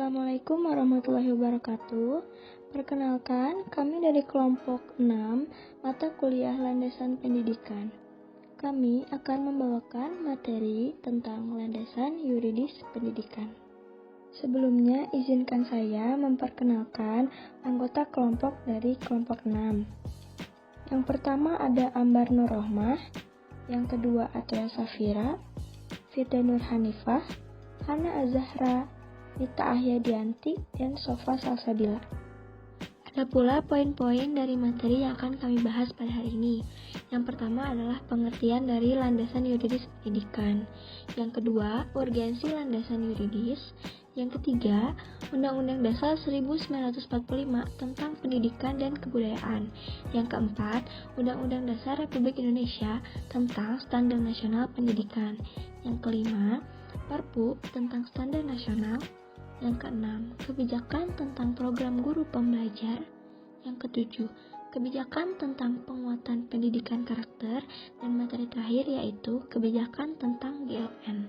Assalamualaikum warahmatullahi wabarakatuh. Perkenalkan, kami dari kelompok 6 mata kuliah landasan pendidikan. Kami akan membawakan materi tentang landasan yuridis pendidikan. Sebelumnya, izinkan saya memperkenalkan anggota kelompok dari kelompok 6. Yang pertama ada Ambar Nur Rohmah, yang kedua Atria Safira, Firda Nur Hanifah, Hana Azahra, Nita Ahyadianti, dan Sofa Salsabila. Ada pula poin-poin dari materi yang akan kami bahas pada hari ini. Yang pertama adalah pengertian dari landasan yuridis pendidikan. Yang kedua, urgensi landasan yuridis. Yang ketiga, Undang-Undang Dasar 1945 tentang Pendidikan dan Kebudayaan. Yang keempat, Undang-Undang Dasar Republik Indonesia tentang Standar Nasional Pendidikan. Yang kelima, Perpu tentang Standar Nasional. Yang keenam, kebijakan tentang program guru pembelajar. Yang ketujuh, kebijakan tentang penguatan pendidikan karakter. Dan materi terakhir yaitu kebijakan tentang GLN.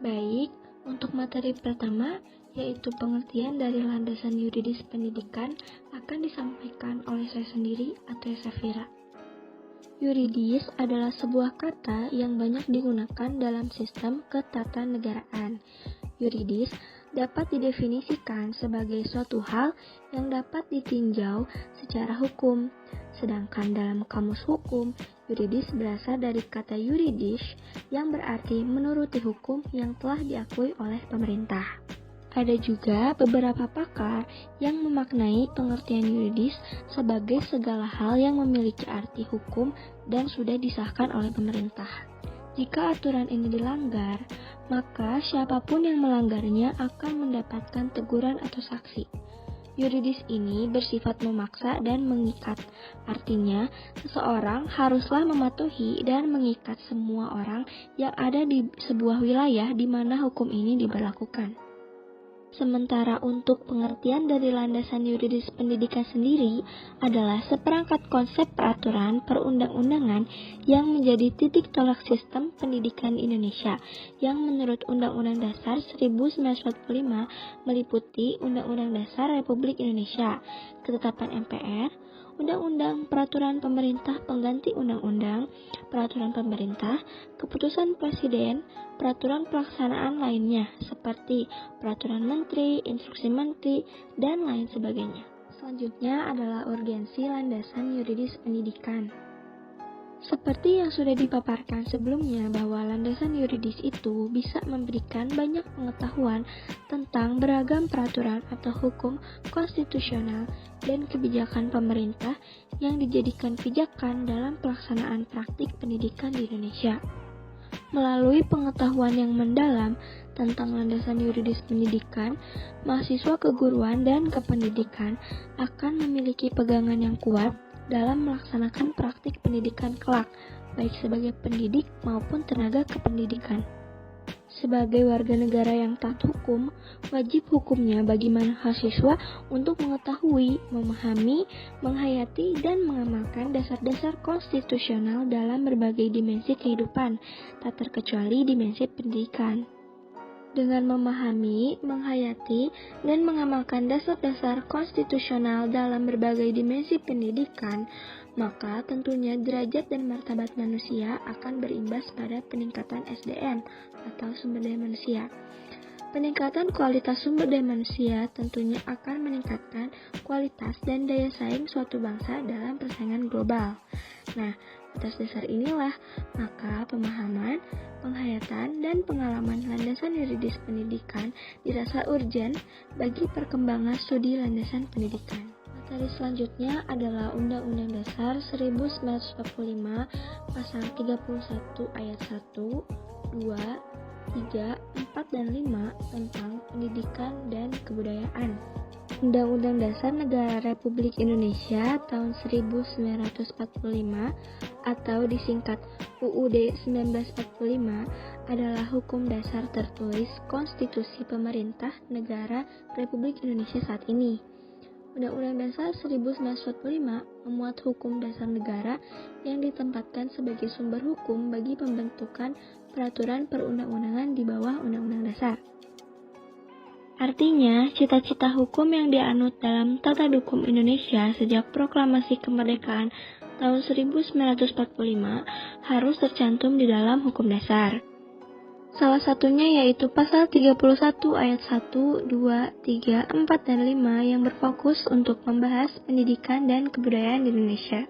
Baik, untuk materi pertama yaitu pengertian dari landasan yuridis pendidikan akan disampaikan oleh saya sendiri, Atria Safira. Yuridis adalah sebuah kata yang banyak digunakan dalam sistem ketatanegaraan. Yuridis dapat didefinisikan sebagai suatu hal yang dapat ditinjau secara hukum. Sedangkan dalam kamus hukum, yuridis berasal dari kata yuridis yang berarti menuruti hukum yang telah diakui oleh pemerintah. Ada juga beberapa pakar yang memaknai pengertian yuridis sebagai segala hal yang memiliki arti hukum dan sudah disahkan oleh pemerintah. Jika aturan ini dilanggar, maka siapapun yang melanggarnya akan mendapatkan teguran atau sanksi. Yuridis ini bersifat memaksa dan mengikat. Artinya, seseorang haruslah mematuhi dan mengikat semua orang yang ada di sebuah wilayah di mana hukum ini diberlakukan. Sementara untuk pengertian dari landasan yuridis pendidikan sendiri adalah seperangkat konsep peraturan perundang-undangan yang menjadi titik tolak sistem pendidikan Indonesia yang menurut Undang-Undang Dasar 1945 meliputi Undang-Undang Dasar Republik Indonesia, Ketetapan MPR, Undang-Undang Peraturan Pemerintah Pengganti Undang-Undang, Peraturan Pemerintah, Keputusan Presiden, Peraturan Pelaksanaan lainnya seperti Peraturan Menteri, Instruksi Menteri, dan lain sebagainya. Selanjutnya adalah urgensi landasan yuridis pendidikan. Seperti yang sudah dipaparkan sebelumnya bahwa landasan yuridis itu bisa memberikan banyak pengetahuan tentang beragam peraturan atau hukum konstitusional dan kebijakan pemerintah yang dijadikan pijakan dalam pelaksanaan praktik pendidikan di Indonesia. Melalui pengetahuan yang mendalam tentang landasan yuridis pendidikan, mahasiswa keguruan dan kependidikan akan memiliki pegangan yang kuat dalam melaksanakan praktik pendidikan kelak, baik sebagai pendidik maupun tenaga kependidikan. Sebagai warga negara yang taat hukum, wajib hukumnya bagi mahasiswa untuk mengetahui, memahami, menghayati, dan mengamalkan dasar-dasar konstitusional dalam berbagai dimensi kehidupan, tak terkecuali dimensi pendidikan. Dengan memahami, menghayati, dan mengamalkan dasar-dasar konstitusional dalam berbagai dimensi pendidikan, maka tentunya derajat dan martabat manusia akan berimbas pada peningkatan SDM atau sumber daya manusia. Peningkatan kualitas sumber daya manusia tentunya akan meningkatkan kualitas dan daya saing suatu bangsa dalam persaingan global. Nah, atas dasar inilah, maka pemahaman, penghayatan, dan pengalaman landasan yuridis pendidikan dirasa urgen bagi perkembangan studi landasan pendidikan. Materi selanjutnya adalah Undang-Undang Dasar 1945 Pasal 31 Ayat 1, 2, 3, 4, dan 5 tentang pendidikan dan kebudayaan. Undang-Undang Dasar Negara Republik Indonesia tahun 1945 atau disingkat UUD 1945 adalah hukum dasar tertulis konstitusi pemerintah negara Republik Indonesia saat ini. Undang-Undang Dasar 1945 memuat hukum dasar negara yang ditempatkan sebagai sumber hukum bagi pembentukan peraturan perundang-undangan di bawah Undang-Undang Dasar. Artinya, cita-cita hukum yang dianut dalam tata hukum Indonesia sejak proklamasi kemerdekaan tahun 1945 harus tercantum di dalam hukum dasar. Salah satunya yaitu pasal 31 ayat 1, 2, 3, 4, dan 5 yang berfokus untuk membahas pendidikan dan kebudayaan di Indonesia.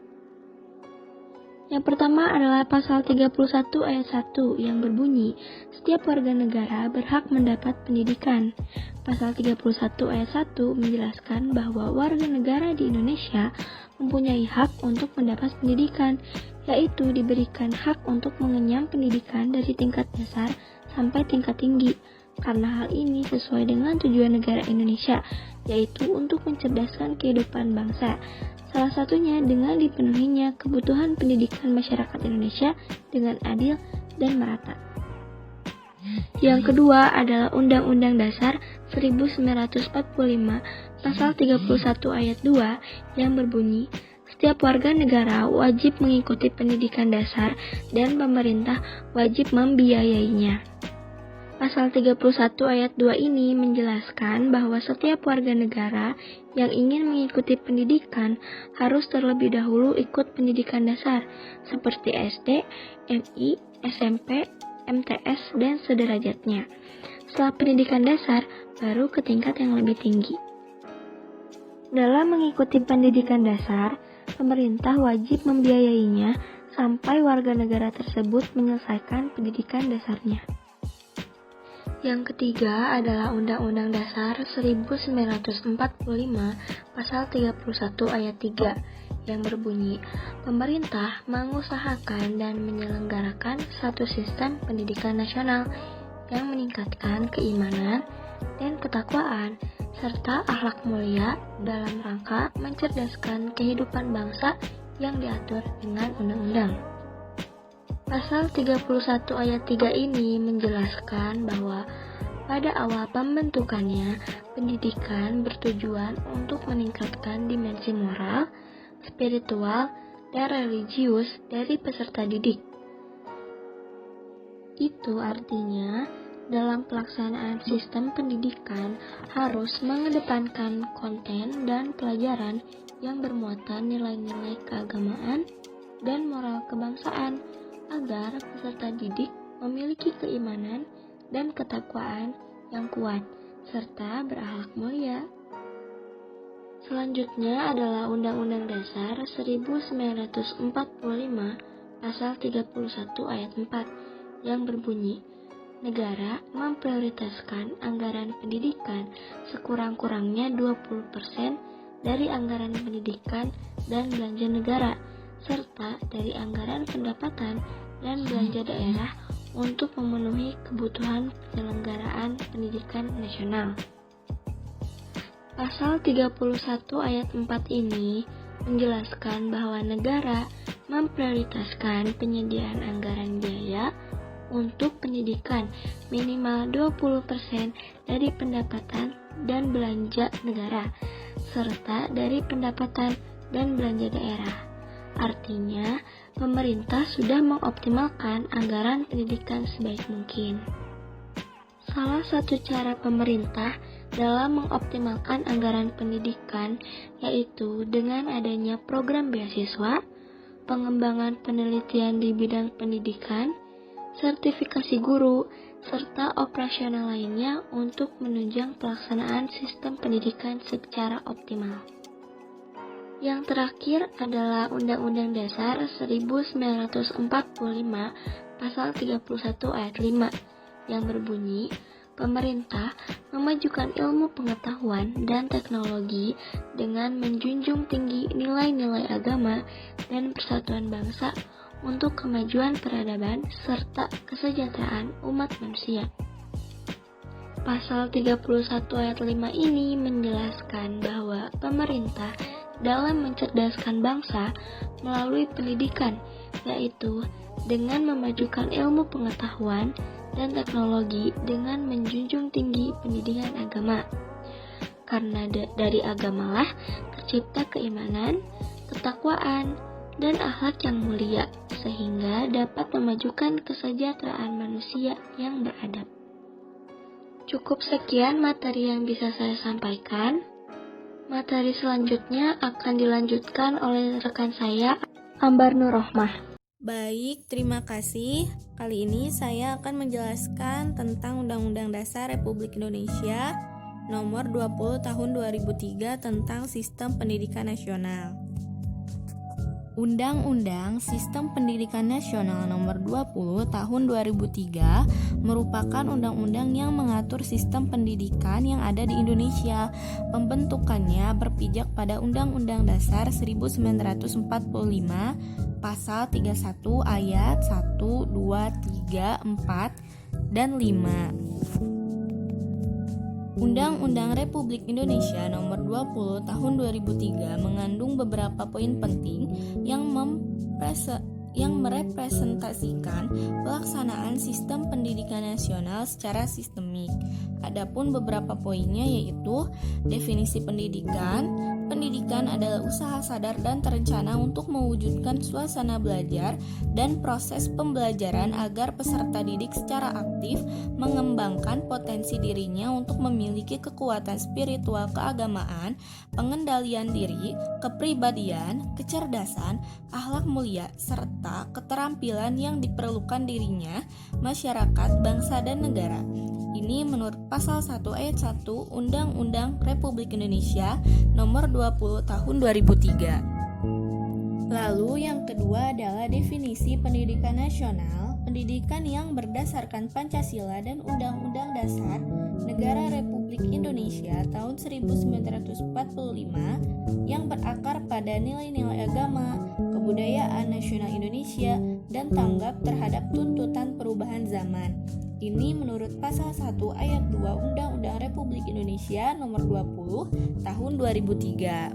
Yang pertama adalah pasal 31 ayat 1 yang berbunyi, setiap warga negara berhak mendapat pendidikan. Pasal 31 ayat 1 menjelaskan bahwa warga negara di Indonesia mempunyai hak untuk mendapat pendidikan, yaitu diberikan hak untuk mengenyam pendidikan dari tingkat dasar sampai tingkat tinggi. Karena hal ini sesuai dengan tujuan negara Indonesia, yaitu untuk mencerdaskan kehidupan bangsa. Salah satunya dengan dipenuhinya kebutuhan pendidikan masyarakat Indonesia dengan adil dan merata. Yang kedua adalah Undang-Undang Dasar 1945 pasal 31 ayat 2 yang berbunyi, setiap warga negara wajib mengikuti pendidikan dasar dan pemerintah wajib membiayainya. Pasal 31 ayat 2 ini menjelaskan bahwa setiap warga negara yang ingin mengikuti pendidikan harus terlebih dahulu ikut pendidikan dasar seperti SD, MI, SMP, MTS, dan sederajatnya. Setelah pendidikan dasar, baru ke tingkat yang lebih tinggi. Dalam mengikuti pendidikan dasar, pemerintah wajib membiayainya sampai warga negara tersebut menyelesaikan pendidikan dasarnya. Yang ketiga adalah Undang-Undang Dasar 1945 pasal 31 ayat 3 yang berbunyi, pemerintah mengusahakan dan menyelenggarakan satu sistem pendidikan nasional yang meningkatkan keimanan dan ketakwaan serta akhlak mulia dalam rangka mencerdaskan kehidupan bangsa yang diatur dengan undang-undang. Pasal 31 ayat 3 ini menjelaskan bahwa pada awal pembentukannya, pendidikan bertujuan untuk meningkatkan dimensi moral, spiritual, dan religius dari peserta didik. Itu artinya, dalam pelaksanaan sistem pendidikan harus mengedepankan konten dan pelajaran yang bermuatan nilai-nilai keagamaan dan moral kebangsaan, agar peserta didik memiliki keimanan dan ketakwaan yang kuat, serta berakhlak mulia. Selanjutnya adalah Undang-Undang Dasar 1945 pasal 31 ayat 4 yang berbunyi, negara memprioritaskan anggaran pendidikan sekurang-kurangnya 20% dari anggaran pendidikan dan belanja negara, serta dari anggaran pendapatan dan belanja daerah untuk memenuhi kebutuhan penyelenggaraan pendidikan nasional. Pasal 31 ayat 4 ini menjelaskan bahwa negara memprioritaskan penyediaan anggaran biaya untuk pendidikan minimal 20% dari pendapatan dan belanja negara, serta dari pendapatan dan belanja daerah. Artinya, pemerintah sudah mengoptimalkan anggaran pendidikan sebaik mungkin. Salah satu cara pemerintah dalam mengoptimalkan anggaran pendidikan yaitu dengan adanya program beasiswa, pengembangan penelitian di bidang pendidikan, sertifikasi guru, serta operasional lainnya untuk menunjang pelaksanaan sistem pendidikan secara optimal. Yang terakhir adalah Undang-Undang Dasar 1945 pasal 31 ayat 5 yang berbunyi, pemerintah memajukan ilmu pengetahuan dan teknologi dengan menjunjung tinggi nilai-nilai agama dan persatuan bangsa untuk kemajuan peradaban serta kesejahteraan umat manusia. Pasal 31 ayat 5 ini menjelaskan bahwa pemerintah dalam mencerdaskan bangsa melalui pendidikan, yaitu dengan memajukan ilmu pengetahuan dan teknologi dengan menjunjung tinggi pendidikan agama. Karena dari agamalah tercipta keimanan, ketakwaan, dan akhlak yang mulia, sehingga dapat memajukan kesejahteraan manusia yang beradab. Cukup sekian materi yang bisa saya sampaikan. Materi selanjutnya akan dilanjutkan oleh rekan saya, Ambar Nurrohmah. Baik, terima kasih. Kali ini saya akan menjelaskan tentang Undang-Undang Dasar Republik Indonesia Nomor 20 Tahun 2003 tentang Sistem Pendidikan Nasional. Undang-Undang Sistem Pendidikan Nasional Nomor 20 Tahun 2003 merupakan undang-undang yang mengatur sistem pendidikan yang ada di Indonesia. Pembentukannya berpijak pada Undang-Undang Dasar 1945 Pasal 31 ayat 1, 2, 3, 4, dan 5. Undang-Undang Republik Indonesia Nomor 20 Tahun 2003 mengandung beberapa poin penting yang merepresentasikan pelaksanaan sistem pendidikan nasional secara sistemik. Adapun beberapa poinnya yaitu definisi pendidikan. Pendidikan adalah usaha sadar dan terencana untuk mewujudkan suasana belajar dan proses pembelajaran agar peserta didik secara aktif mengembangkan potensi dirinya untuk memiliki kekuatan spiritual keagamaan, pengendalian diri, kepribadian, kecerdasan, akhlak mulia, serta keterampilan yang diperlukan dirinya, masyarakat, bangsa, dan negara. Ini menurut pasal 1 ayat 1 Undang-Undang Republik Indonesia Nomor 20 Tahun 2003. Lalu yang kedua adalah definisi pendidikan nasional, pendidikan yang berdasarkan Pancasila dan Undang-Undang Dasar Negara Republik Indonesia tahun 1945 yang berakar pada nilai-nilai agama, kebudayaan nasional Indonesia, dan tanggap terhadap tuntutan perubahan zaman. Ini menurut pasal 1 ayat 2 Undang-Undang Republik Indonesia Nomor 20 Tahun 2003.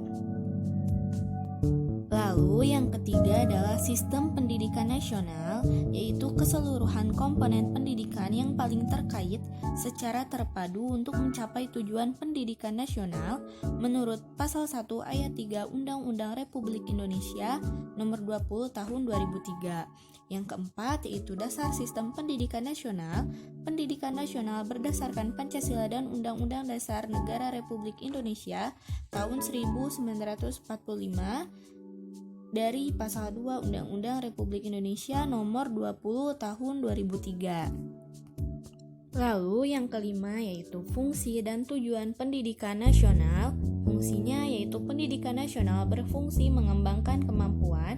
Lalu yang ketiga adalah sistem pendidikan nasional, yaitu keseluruhan komponen pendidikan yang paling terkait secara terpadu untuk mencapai tujuan pendidikan nasional menurut pasal 1 ayat 3 Undang-Undang Republik Indonesia Nomor 20 Tahun 2003. Yang keempat yaitu dasar sistem pendidikan nasional. Pendidikan nasional berdasarkan Pancasila dan Undang-Undang Dasar Negara Republik Indonesia tahun 1945 dari pasal 2 Undang-Undang Republik Indonesia Nomor 20 Tahun 2003. Lalu yang kelima yaitu fungsi dan tujuan pendidikan nasional. Fungsinya yaitu pendidikan nasional berfungsi mengembangkan kemampuan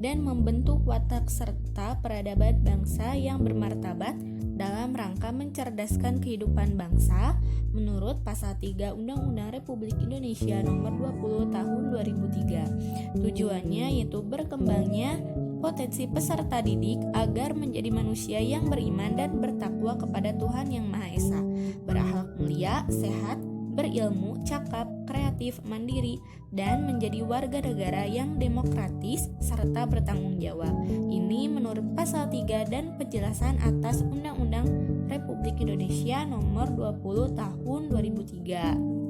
dan membentuk watak serta peradaban bangsa yang bermartabat dalam rangka mencerdaskan kehidupan bangsa menurut pasal 3 Undang-Undang Republik Indonesia Nomor 20 Tahun 2003. Tujuannya yaitu berkembangnya potensi peserta didik agar menjadi manusia yang beriman dan bertakwa kepada Tuhan Yang Maha Esa, berakhlak mulia, sehat, berilmu, cakap, kreatif, mandiri, dan menjadi warga negara yang demokratis serta bertanggung jawab. Ini menurut pasal 3 dan penjelasan atas Undang-Undang Republik Indonesia Nomor 20 Tahun 2003.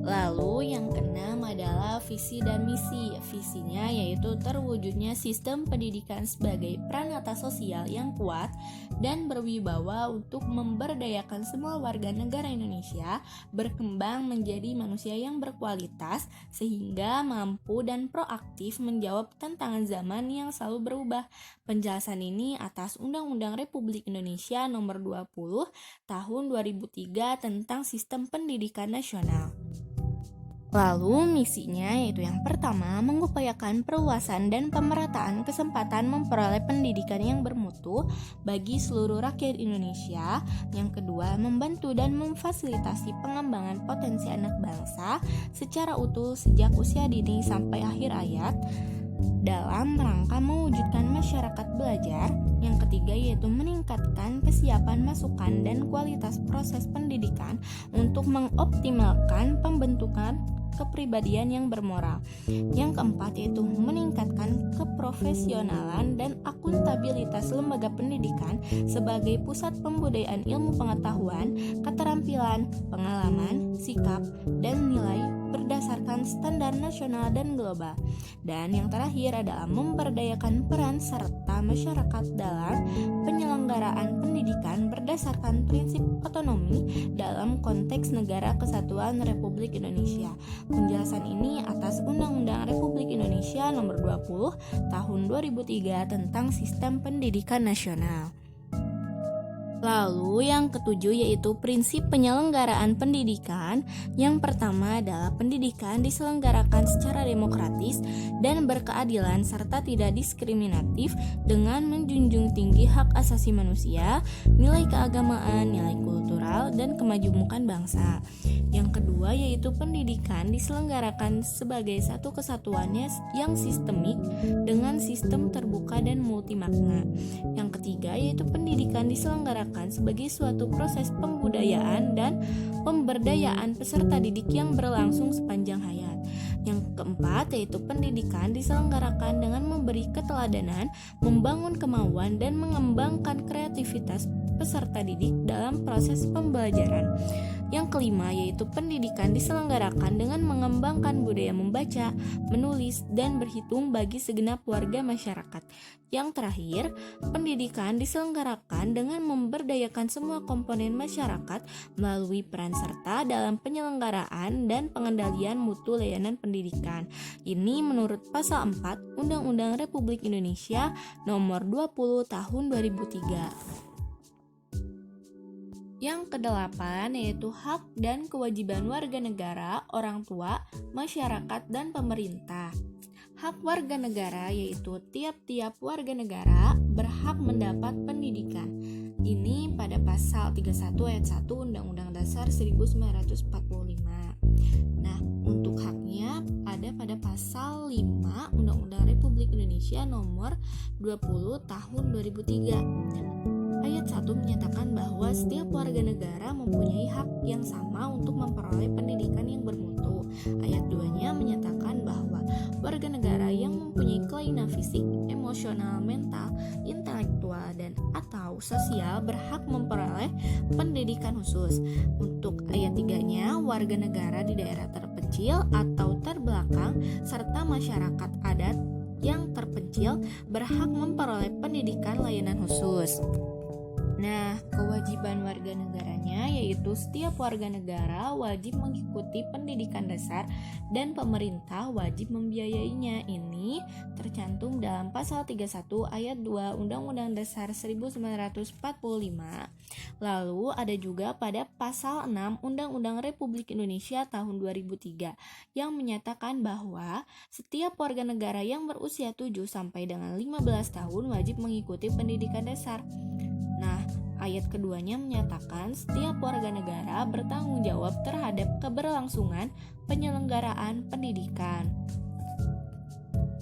Lalu yang keenam adalah visi dan misi. Visinya yaitu terwujudnya sistem pendidikan sebagai pranata sosial yang kuat dan berwibawa untuk memberdayakan semua warga negara Indonesia berkembang menjadi manusia yang berkualitas sehingga mampu dan proaktif menjawab tantangan zaman yang selalu berubah. Penjelasan ini atas Undang-Undang Republik Indonesia Nomor 20 Tahun 2003 tentang Sistem Pendidikan Nasional. Lalu misinya yaitu yang pertama mengupayakan perluasan dan pemerataan kesempatan memperoleh pendidikan yang bermutu bagi seluruh rakyat Indonesia. Yang kedua membantu dan memfasilitasi pengembangan potensi anak bangsa secara utuh sejak usia dini sampai akhir hayat dalam rangka mewujudkan masyarakat belajar. Yang ketiga yaitu meningkatkan kesiapan masukan dan kualitas proses pendidikan untuk mengoptimalkan pembentukan kepribadian yang bermoral. Yang keempat yaitu meningkatkan keprofesionalan dan akuntabilitas lembaga pendidikan sebagai pusat pembudayaan ilmu pengetahuan, keterampilan, pengalaman, sikap, dan nilai berdasarkan standar nasional dan global. Dan yang terakhir adalah memberdayakan peran serta masyarakat dalam penyelenggaraan pendidikan berdasarkan berdasarkan prinsip otonomi dalam konteks Negara Kesatuan Republik Indonesia. Penjelasan ini atas Undang-Undang Republik Indonesia Nomor 20 Tahun 2003 tentang Sistem Pendidikan Nasional. Lalu yang ketujuh yaitu prinsip penyelenggaraan pendidikan. Yang pertama adalah pendidikan diselenggarakan secara demokratis dan berkeadilan serta tidak diskriminatif dengan menjunjung tinggi hak asasi manusia, nilai keagamaan, nilai kultural, dan kemajemukan bangsa. Yang kedua yaitu pendidikan diselenggarakan sebagai satu kesatuannya yang sistemik dengan sistem terbuka dan multimakna. Yang ketiga yaitu pendidikan diselenggarakan sebagai suatu proses pembudayaan dan pemberdayaan peserta didik yang berlangsung sepanjang hayat. Yang keempat yaitu pendidikan diselenggarakan dengan memberi keteladanan, membangun kemauan, dan mengembangkan kreativitas peserta didik dalam proses pembelajaran. Yang kelima yaitu pendidikan diselenggarakan dengan mengembangkan budaya membaca, menulis, dan berhitung bagi segenap warga masyarakat. Yang terakhir, pendidikan diselenggarakan dengan memberdayakan semua komponen masyarakat melalui peran serta dalam penyelenggaraan dan pengendalian mutu layanan pendidikan. Ini menurut Pasal 4 Undang-Undang Republik Indonesia Nomor 20 Tahun 2003. Yang kedelapan yaitu hak dan kewajiban warga negara, orang tua, masyarakat, dan pemerintah. Hak warga negara yaitu tiap-tiap warga negara berhak mendapat pendidikan. Ini pada pasal 31 ayat 1 Undang-Undang Dasar 1945. Nah, untuk haknya ada pada pasal 5 Undang-Undang Republik Indonesia Nomor 20 Tahun 2003. Ayat 1 menyatakan bahwa setiap warga negara mempunyai hak yang sama untuk memperoleh pendidikan yang bermutu. Ayat 2-nya menyatakan bahwa warga negara yang mempunyai kelainan fisik, emosional, mental, intelektual, dan atau sosial berhak memperoleh pendidikan khusus. Untuk ayat 3-nya, warga negara di daerah terpencil atau terbelakang serta masyarakat adat yang terpencil berhak memperoleh pendidikan layanan khusus. Nah, kewajiban warga negaranya yaitu setiap warga negara wajib mengikuti pendidikan dasar dan pemerintah wajib membiayainya. Ini tercantum dalam pasal 31 ayat 2 Undang-Undang Dasar 1945. Lalu ada juga pada pasal 6 Undang-Undang Republik Indonesia tahun 2003 yang menyatakan bahwa setiap warga negara yang berusia 7 sampai dengan 15 tahun wajib mengikuti pendidikan dasar. Nah, ayat keduanya menyatakan setiap warga negara bertanggung jawab terhadap keberlangsungan penyelenggaraan pendidikan.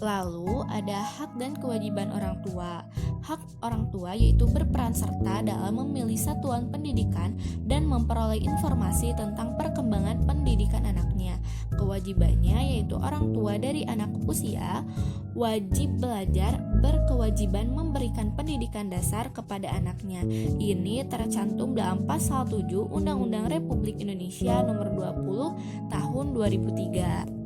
Lalu ada hak dan kewajiban orang tua. Hak orang tua yaitu berperan serta dalam memilih satuan pendidikan dan memperoleh informasi tentang perkembangan pendidikan anaknya. Kewajibannya yaitu orang tua dari anak usia wajib belajar berkewajiban memberikan pendidikan dasar kepada anaknya. Ini tercantum dalam pasal 7 Undang-Undang Republik Indonesia Nomor 20 Tahun 2003.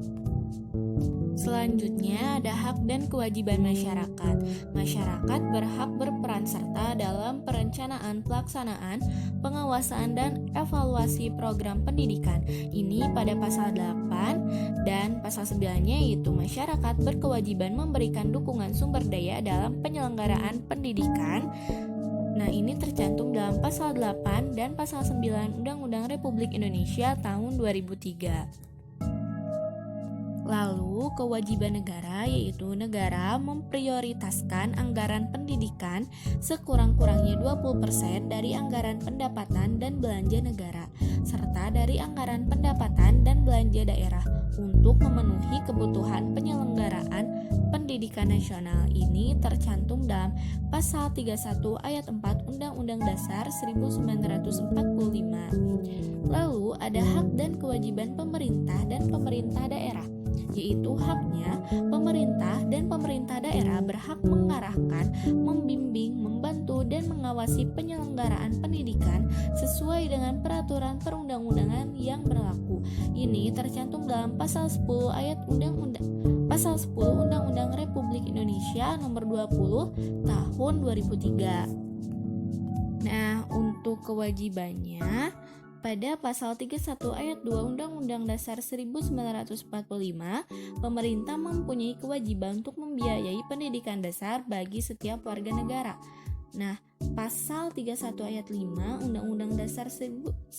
Selanjutnya ada hak dan kewajiban masyarakat. Masyarakat berhak berperan serta dalam perencanaan, pelaksanaan, pengawasan, dan evaluasi program pendidikan. Ini pada pasal 8 dan pasal 9-nya yaitu masyarakat berkewajiban memberikan dukungan sumber daya dalam penyelenggaraan pendidikan. Nah, ini tercantum dalam pasal 8 dan pasal 9 Undang-Undang Republik Indonesia tahun 2003. Lalu, kewajiban negara yaitu negara memprioritaskan anggaran pendidikan sekurang-kurangnya 20% dari anggaran pendapatan dan belanja negara, serta dari anggaran pendapatan dan belanja daerah untuk memenuhi kebutuhan penyelenggaraan pendidikan nasional. Ini tercantum dalam pasal 31 ayat 4 Undang-Undang Dasar 1945. Lalu, ada hak dan kewajiban pemerintah dan pemerintah daerah, yaitu haknya pemerintah dan pemerintah daerah berhak mengarahkan, membimbing, membantu, dan mengawasi penyelenggaraan pendidikan sesuai dengan peraturan perundang-undangan yang berlaku. Ini tercantum dalam pasal 10 ayat pasal 10 Undang-Undang Republik Indonesia Nomor 20 Tahun 2003. Nah, untuk Untuk kewajibannya, pada pasal 31 ayat 2 Undang-Undang Dasar 1945, pemerintah mempunyai kewajiban untuk membiayai pendidikan dasar bagi setiap warga negara. Nah, pasal 31 ayat 5 Undang-Undang Dasar 1945,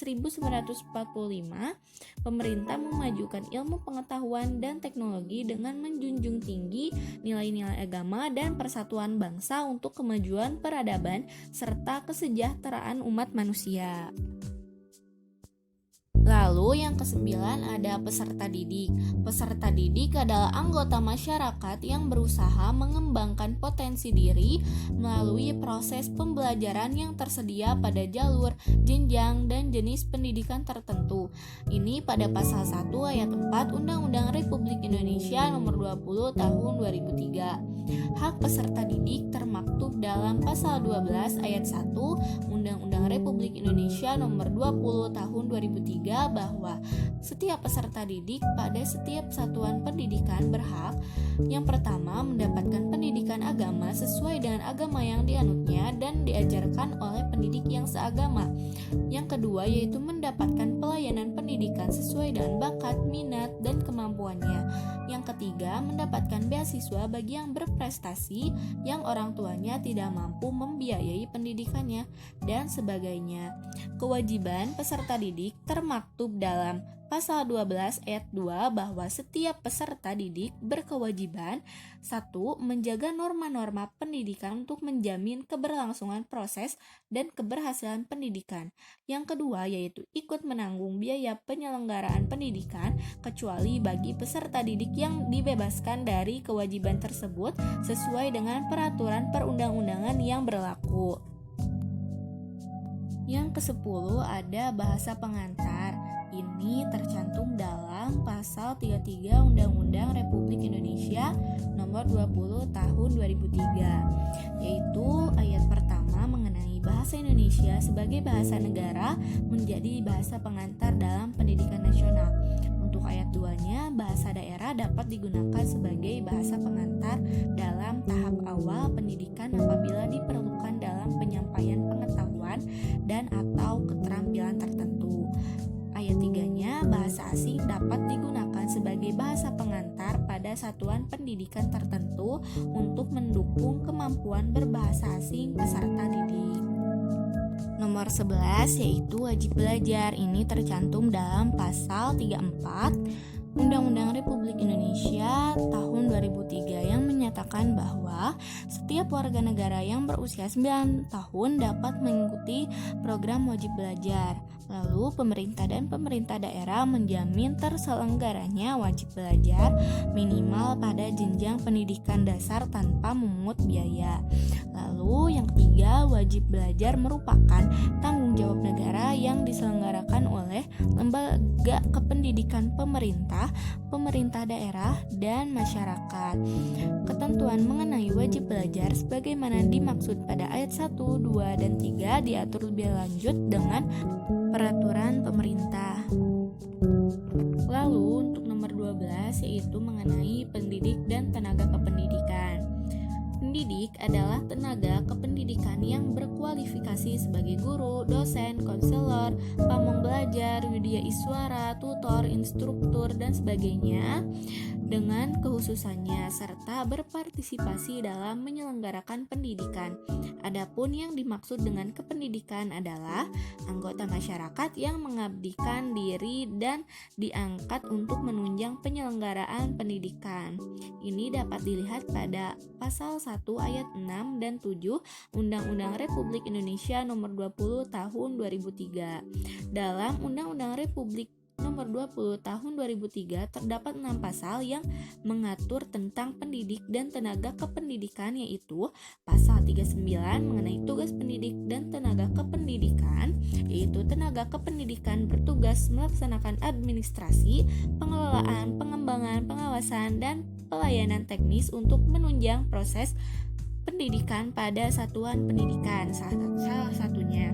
pemerintah memajukan ilmu pengetahuan dan teknologi dengan menjunjung tinggi nilai-nilai agama dan persatuan bangsa untuk kemajuan peradaban serta kesejahteraan umat manusia. Lalu yang kesembilan ada peserta didik. Peserta didik adalah anggota masyarakat yang berusaha mengembangkan potensi diri melalui proses pembelajaran yang tersedia pada jalur, jenjang, dan jenis pendidikan tertentu. Ini pada pasal 1 ayat 4 Undang-Undang Republik Indonesia Nomor 20 Tahun 2003. Hak peserta didik termaktub dalam pasal 12 ayat 1 Undang-Undang Republik Indonesia Nomor 20 Tahun 2003 bahwa setiap peserta didik pada setiap satuan pendidikan berhak yang pertama mendapatkan pendidikan agama sesuai dengan agama yang dianutnya dan diajarkan oleh pendidik yang seagama. Yang kedua yaitu mendapatkan pelayanan pendidikan sesuai dengan bakat, minat, dan kemampuannya. Yang ketiga mendapatkan beasiswa bagi yang berprestasi yang orang tuanya tidak mampu membiayai pendidikannya dan sebagainya. Kewajiban peserta didik termaktub dalam pasal 12 ayat 2 bahwa setiap peserta didik berkewajiban 1. Menjaga norma-norma pendidikan untuk menjamin keberlangsungan proses dan keberhasilan pendidikan. Yang kedua yaitu ikut menanggung biaya penyelenggaraan pendidikan kecuali bagi peserta didik yang dibebaskan dari kewajiban tersebut sesuai dengan peraturan perundang-undangan yang berlaku. Yang ke-10 ada bahasa pengantar. Ini tercantum dalam pasal 33 Undang-Undang Republik Indonesia Nomor 20 Tahun 2003, yaitu ayat pertama mengenai bahasa Indonesia sebagai bahasa negara menjadi bahasa pengantar dalam pendidikan nasional. Untuk ayat 2-nya, bahasa daerah dapat digunakan sebagai bahasa pengantar dalam tahap awal pendidikan apabila diperlukan dalam penyampaian pengetahuan dan atau keterampilan tertentu. Ayat 3-nya, bahasa asing dapat digunakan sebagai bahasa pengantar pada satuan pendidikan tertentu untuk mendukung kemampuan berbahasa asing peserta didik. Nomor 11 yaitu wajib belajar. Ini tercantum dalam pasal 34 Undang-Undang Republik Indonesia tahun 2003 yang menyatakan bahwa setiap warga negara yang berusia 9 tahun dapat mengikuti program wajib belajar. Lalu pemerintah dan pemerintah daerah menjamin terselenggaranya wajib belajar minimal pada jenjang pendidikan dasar tanpa memungut biaya. Lalu yang ketiga, wajib belajar merupakan tanggung jawab negara yang diselenggarakan oleh lembaga kependidikan pemerintah, pemerintah daerah, dan masyarakat. Ketentuan mengenai wajib belajar sebagaimana dimaksud pada ayat 1, 2, dan 3 diatur lebih lanjut dengan peraturan pemerintah. Lalu untuk nomor 12 yaitu mengenai pendidik dan tenaga kependidikan. Pendidik adalah tenaga kependidikan yang berkualifikasi sebagai guru, dosen, konselor, pamong belajar, widya iswara, tutor, instruktur, dan sebagainya dengan kekhususannya serta berpartisipasi dalam menyelenggarakan pendidikan. Adapun yang dimaksud dengan kependidikan adalah anggota masyarakat yang mengabdikan diri dan diangkat untuk menunjang penyelenggaraan pendidikan. Ini dapat dilihat pada pasal 1 ayat 6 dan 7 Undang-Undang Republik Indonesia Nomor 20 Tahun 2003. Dalam Undang-Undang Republik Nomor 20 Tahun 2003 terdapat 6 pasal yang mengatur tentang pendidik dan tenaga kependidikan, yaitu pasal 39 mengenai tugas pendidik dan tenaga kependidikan, yaitu tenaga kependidikan bertugas melaksanakan administrasi, pengelolaan, pengembangan, pengawasan, dan pelayanan teknis untuk menunjang proses pendidikan pada satuan pendidikan, salah satunya.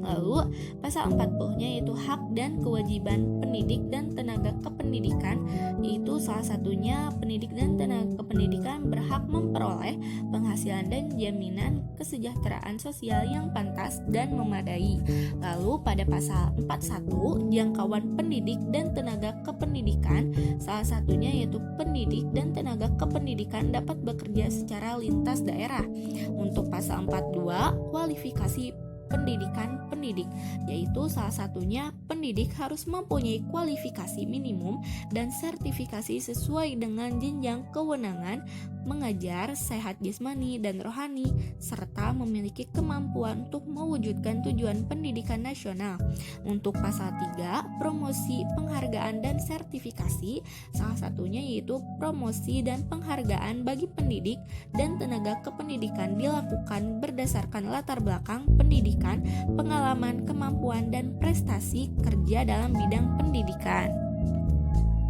Lalu Lalu pasal 40-nya yaitu hak dan kewajiban pendidik dan tenaga kependidikan, yaitu salah satunya pendidik dan tenaga kependidikan berhak memperoleh penghasilan dan jaminan kesejahteraan sosial yang pantas dan memadai. Lalu pada pasal 41 jangkauan pendidik dan tenaga kependidikan, salah satunya yaitu pendidik dan tenaga kependidikan dapat bekerja secara lintas daerah. Untuk pasal 42 kualifikasi pendidikan pendidik, yaitu salah satunya pendidik harus mempunyai kualifikasi minimum dan sertifikasi sesuai dengan jenjang kewenangan mengajar, sehat jasmani dan rohani, serta memiliki kemampuan untuk mewujudkan tujuan pendidikan nasional. Untuk pasal 3, promosi, penghargaan dan sertifikasi, salah satunya yaitu promosi dan penghargaan bagi pendidik dan tenaga kependidikan dilakukan berdasarkan latar belakang pendidikan, pengalaman, kemampuan, dan prestasi kerja dalam bidang pendidikan.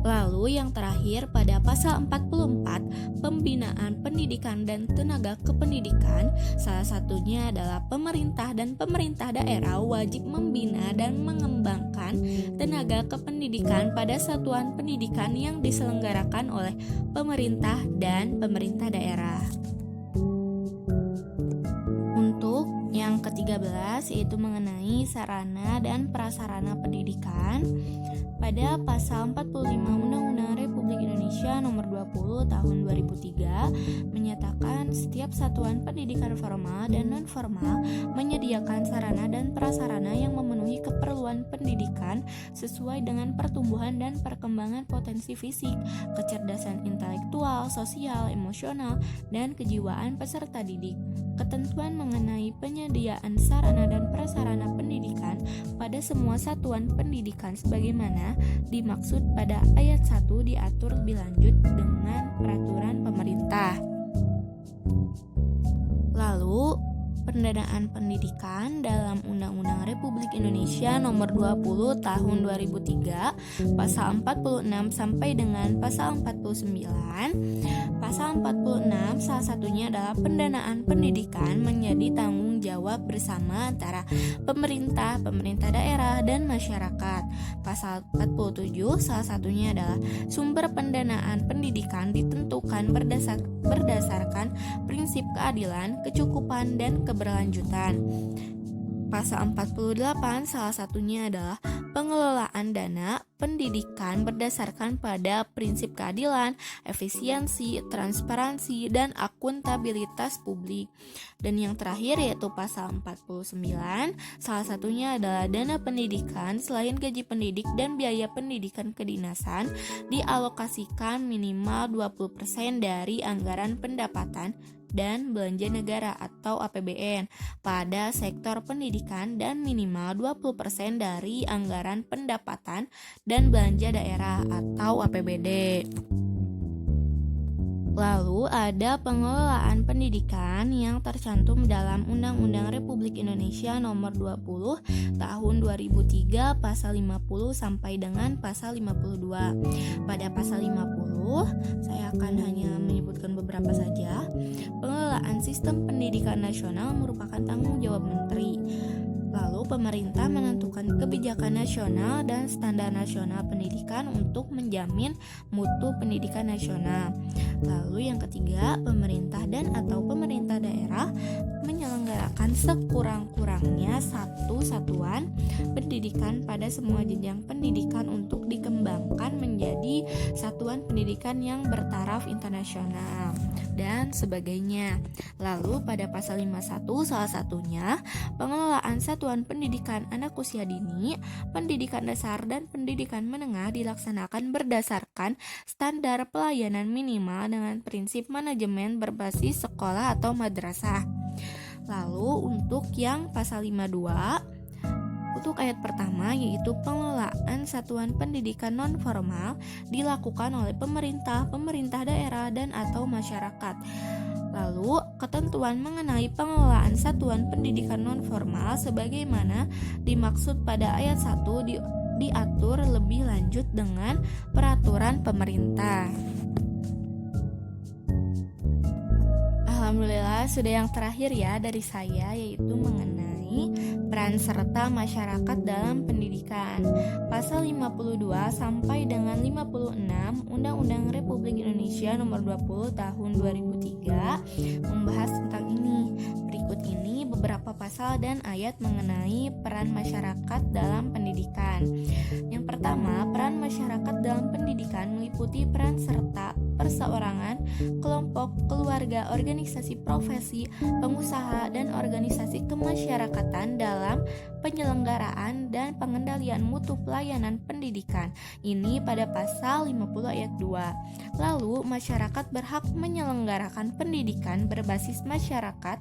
Lalu yang terakhir pada pasal 44 pembinaan pendidikan dan tenaga kependidikan, salah satunya adalah pemerintah dan pemerintah daerah wajib membina dan mengembangkan tenaga kependidikan pada satuan pendidikan yang diselenggarakan oleh pemerintah dan pemerintah daerah. Untuk yang ke-13 yaitu mengenai sarana dan prasarana pendidikan. Pada pasal 45 Undang-Undang Republik Indonesia Nomor 20 Tahun 2003 menyatakan setiap satuan pendidikan formal dan non-formal menyediakan sarana dan prasarana yang memenuhi keperluan pendidikan sesuai dengan pertumbuhan dan perkembangan potensi fisik, kecerdasan intelektual, sosial, emosional, dan kejiwaan peserta didik. Ketentuan mengenai penyediaan sarana dan prasarana pendidikan pada semua satuan pendidikan sebagaimana dimaksud pada ayat 1 diatur lebih lanjut dengan peraturan pemerintah. Lalu, pendanaan pendidikan dalam Undang-Undang Republik Indonesia Nomor 20 Tahun 2003 Pasal 46 sampai dengan Pasal 49. Pasal 46 salah satunya adalah pendanaan pendidikan menjadi tanggung jawab bersama antara pemerintah, pemerintah daerah, dan masyarakat. Pasal 47 salah satunya adalah sumber pendanaan pendidikan ditentukan berdasarkan prinsip keadilan, kecukupan, dan keberlanjutan. Pasal 48 salah satunya adalah pengelolaan dana pendidikan berdasarkan pada prinsip keadilan, efisiensi, transparansi, dan akuntabilitas publik. Dan yang terakhir yaitu pasal 49, salah satunya adalah dana pendidikan selain gaji pendidik dan biaya pendidikan kedinasan dialokasikan minimal 20% dari anggaran pendapatan dan belanja negara atau APBN pada sektor pendidikan dan minimal 20% dari anggaran pendapatan dan belanja daerah atau APBD. Lalu ada pengelolaan pendidikan yang tercantum dalam Undang-Undang Republik Indonesia Nomor 20 Tahun 2003 Pasal 50 sampai dengan Pasal 52. Pada Pasal 50, saya akan hanya menyebutkan beberapa saja. Pengelolaan sistem pendidikan nasional merupakan tanggung jawab Menteri. Lalu pemerintah menentukan kebijakan nasional dan standar nasional pendidikan untuk menjamin mutu pendidikan nasional. Lalu yang ketiga, pemerintah dan atau pemerintah daerah menyelenggarakan sekurang-kurangnya satu satuan pendidikan pada semua jenjang pendidikan untuk dikembangkan menjadi satuan pendidikan yang bertaraf internasional dan sebagainya. Lalu pada pasal 51 salah satunya pengelolaan satuan pendidikan anak usia dini, pendidikan dasar dan pendidikan menengah dilaksanakan berdasarkan standar pelayanan minimal dengan prinsip manajemen berbasis sekolah atau madrasah. Lalu untuk yang pasal 52 untuk ayat pertama yaitu pengelolaan satuan pendidikan non-formal dilakukan oleh pemerintah, pemerintah daerah dan atau masyarakat. Lalu ketentuan mengenai pengelolaan satuan pendidikan non-formal sebagaimana dimaksud pada ayat 1 diatur lebih lanjut dengan peraturan pemerintah. Alhamdulillah sudah yang terakhir ya dari saya yaitu mengenai peran serta masyarakat dalam pendidikan. Pasal 52 sampai dengan 56 Undang-Undang Republik Indonesia Nomor 20 Tahun 2003 membahas tentang ini. Berikut ini beberapa pasal dan ayat mengenai peran masyarakat dalam pendidikan. Yang pertama, peran masyarakat dalam pendidikan meliputi peran serta perseorangan, kelompok, keluarga, organisasi profesi, pengusaha, dan organisasi kemasyarakatan dalam penyelenggaraan dan pengendalian mutu pelayanan pendidikan. Ini pada pasal 50 ayat 2. Lalu, masyarakat berhak menyelenggarakan pendidikan berbasis masyarakat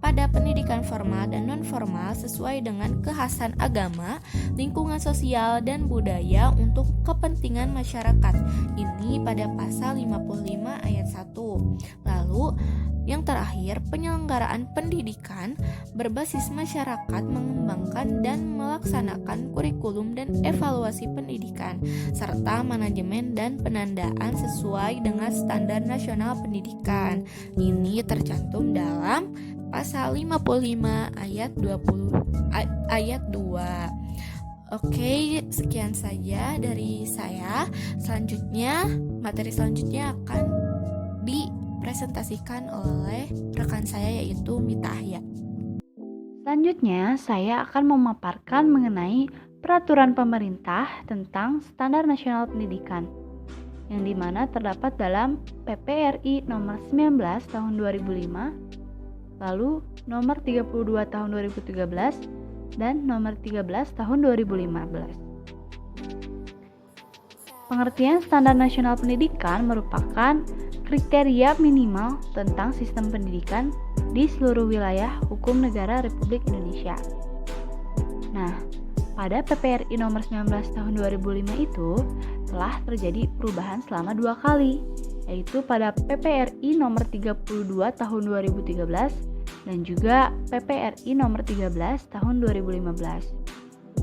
pada pendidikan formal dan non-formal sesuai dengan kekhasan agama, lingkungan sosial, dan budaya untuk kepentingan masyarakat. Ini pada pasal 55 ayat 1. Lalu, yang terakhir, penyelenggaraan pendidikan berbasis masyarakat mengembangkan dan melaksanakan kurikulum dan evaluasi pendidikan, serta manajemen dan penandaan sesuai dengan standar nasional pendidikan. Ini tercantum dalam pasal 55 ayat 2. Oke, sekian saja dari saya. Materi selanjutnya akan dipresentasikan oleh rekan saya yaitu Mita Ahya. Selanjutnya, saya akan memaparkan mengenai peraturan pemerintah tentang Standar Nasional Pendidikan, yang dimana terdapat dalam PPRI nomor 19 tahun 2005, lalu nomor 32 tahun 2013, dan nomor 13 tahun 2015. Pengertian Standar Nasional Pendidikan merupakan kriteria minimal tentang sistem pendidikan di seluruh wilayah hukum negara Republik Indonesia. Nah, pada PPRI nomor 19 tahun 2005 itu telah terjadi perubahan selama 2 kali, yaitu pada PPRI nomor 32 tahun 2013 dan juga PPRI nomor 13 tahun 2015.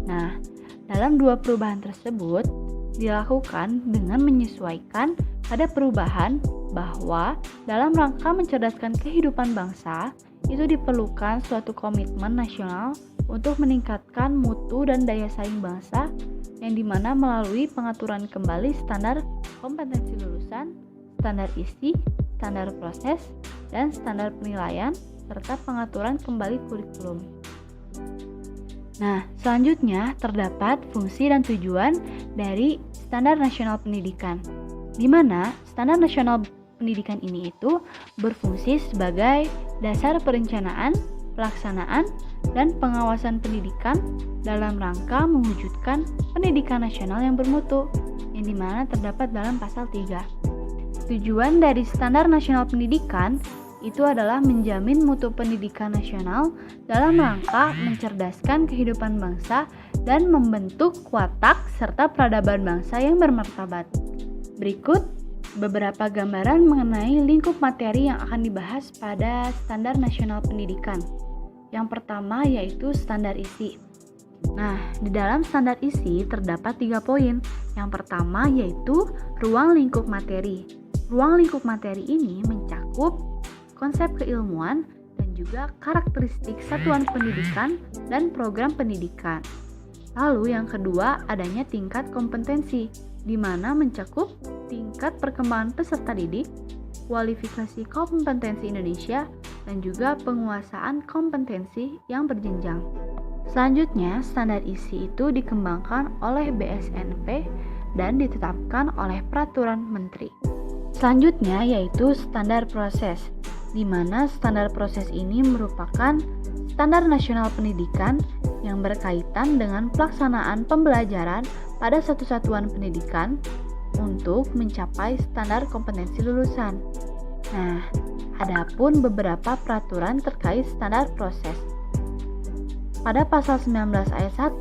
Nah, dalam 2 perubahan tersebut dilakukan dengan menyesuaikan pada perubahan bahwa dalam rangka mencerdaskan kehidupan bangsa itu diperlukan suatu komitmen nasional untuk meningkatkan mutu dan daya saing bangsa yang dimana melalui pengaturan kembali standar kompetensi lulusan, standar isi, standar proses, dan standar penilaian serta pengaturan kembali kurikulum. Nah, selanjutnya terdapat fungsi dan tujuan dari Standar Nasional Pendidikan, di mana Standar Nasional Pendidikan ini itu berfungsi sebagai dasar perencanaan, pelaksanaan, dan pengawasan pendidikan dalam rangka mewujudkan pendidikan nasional yang bermutu, yang dimana terdapat dalam pasal 3. Tujuan dari Standar Nasional Pendidikan itu adalah menjamin mutu pendidikan nasional dalam rangka mencerdaskan kehidupan bangsa dan membentuk watak serta peradaban bangsa yang bermartabat. Berikut beberapa gambaran mengenai lingkup materi yang akan dibahas pada Standar Nasional Pendidikan. Yang pertama yaitu standar isi. Nah, di dalam standar isi terdapat 3 poin. Yang pertama yaitu ruang lingkup materi. Ruang lingkup materi ini mencakup konsep keilmuan dan juga karakteristik satuan pendidikan dan program pendidikan. Lalu yang kedua adanya tingkat kompetensi, di mana mencakup tingkat perkembangan peserta didik, kualifikasi kompetensi Indonesia, dan juga penguasaan kompetensi yang berjenjang. Selanjutnya, standar isi itu dikembangkan oleh BSNP dan ditetapkan oleh peraturan menteri. Selanjutnya yaitu standar proses, di mana standar proses ini merupakan standar nasional pendidikan yang berkaitan dengan pelaksanaan pembelajaran pada satu satuan pendidikan untuk mencapai standar kompetensi lulusan. Nah, adapun beberapa peraturan terkait standar proses. Pada pasal 19 ayat 1,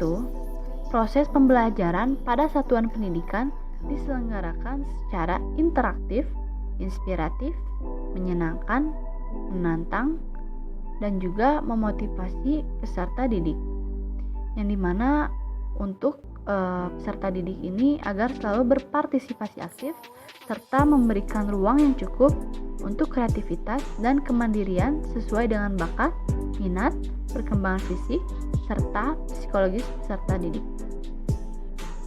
proses pembelajaran pada satuan pendidikan diselenggarakan secara interaktif, inspiratif, menyenangkan, menantang, dan juga memotivasi peserta didik. Yang dimana untuk peserta didik ini agar selalu berpartisipasi aktif serta memberikan ruang yang cukup untuk kreativitas dan kemandirian sesuai dengan bakat, minat, perkembangan fisik, serta psikologis peserta didik.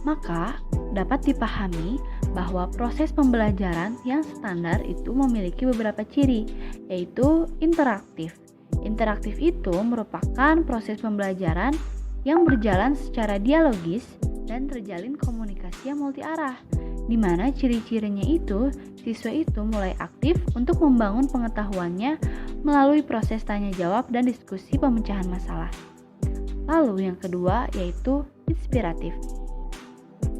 Maka, dapat dipahami bahwa proses pembelajaran yang standar itu memiliki beberapa ciri, yaitu interaktif. Interaktif itu merupakan proses pembelajaran yang berjalan secara dialogis dan terjalin komunikasi yang multiarah, di mana ciri-cirinya itu siswa itu mulai aktif untuk membangun pengetahuannya melalui proses tanya jawab dan diskusi pemecahan masalah. Lalu yang kedua yaitu inspiratif.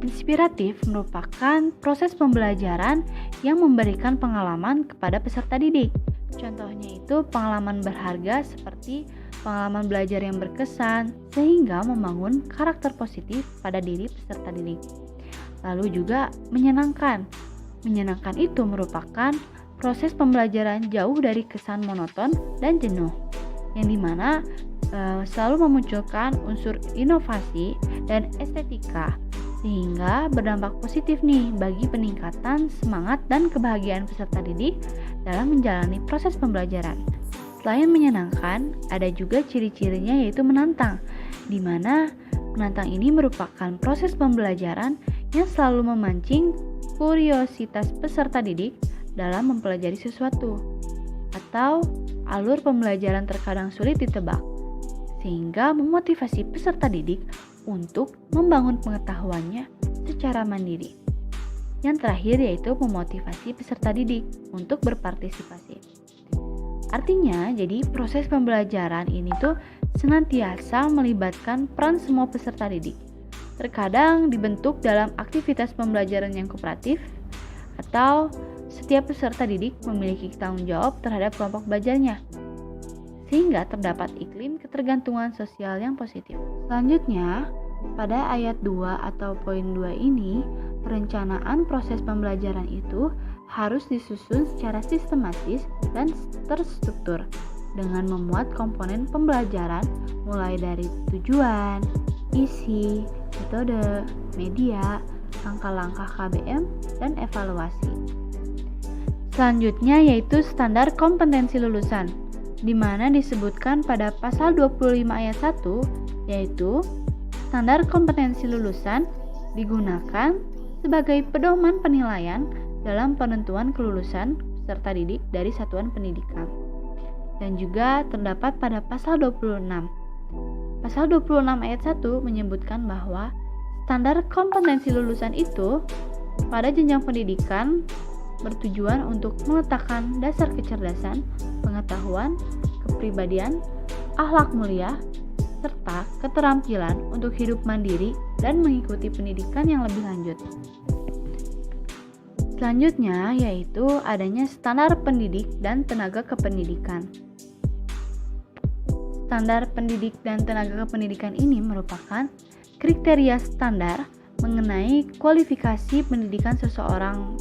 Inspiratif merupakan proses pembelajaran yang memberikan pengalaman kepada peserta didik. Contohnya itu pengalaman berharga seperti pengalaman belajar yang berkesan sehingga membangun karakter positif pada diri peserta didik. Lalu juga menyenangkan. Menyenangkan itu merupakan proses pembelajaran jauh dari kesan monoton dan jenuh, yang dimana selalu memunculkan unsur inovasi dan estetika sehingga berdampak positif nih bagi peningkatan semangat dan kebahagiaan peserta didik dalam menjalani proses pembelajaran. Selain menyenangkan, ada juga ciri-cirinya yaitu menantang, di mana menantang ini merupakan proses pembelajaran yang selalu memancing kuriositas peserta didik dalam mempelajari sesuatu, atau alur pembelajaran terkadang sulit ditebak, sehingga memotivasi peserta didik untuk membangun pengetahuannya secara mandiri. Yang terakhir yaitu memotivasi peserta didik untuk berpartisipasi. Artinya, jadi proses pembelajaran ini tuh senantiasa melibatkan peran semua peserta didik. Terkadang dibentuk dalam aktivitas pembelajaran yang kooperatif, atau setiap peserta didik memiliki tanggung jawab terhadap kelompok belajarnya, sehingga terdapat iklim ketergantungan sosial yang positif. Selanjutnya, pada ayat 2 atau poin 2 ini, perencanaan proses pembelajaran itu harus disusun secara sistematis dan terstruktur dengan memuat komponen pembelajaran mulai dari tujuan, isi, metode, media, langkah-langkah KBM, dan evaluasi. Selanjutnya yaitu standar kompetensi lulusan, di mana disebutkan pada pasal 25 ayat 1, yaitu standar kompetensi lulusan digunakan sebagai pedoman penilaian dalam penentuan kelulusan peserta didik dari satuan pendidikan. Dan juga terdapat pada pasal 26. Pasal 26 ayat 1 menyebutkan bahwa standar kompetensi lulusan itu pada jenjang pendidikan bertujuan untuk meletakkan dasar kecerdasan, pengetahuan, kepribadian, akhlak mulia, serta keterampilan untuk hidup mandiri dan mengikuti pendidikan yang lebih lanjut. Selanjutnya yaitu adanya standar pendidik dan tenaga kependidikan. Standar pendidik dan tenaga kependidikan ini merupakan kriteria standar mengenai kualifikasi pendidikan seorang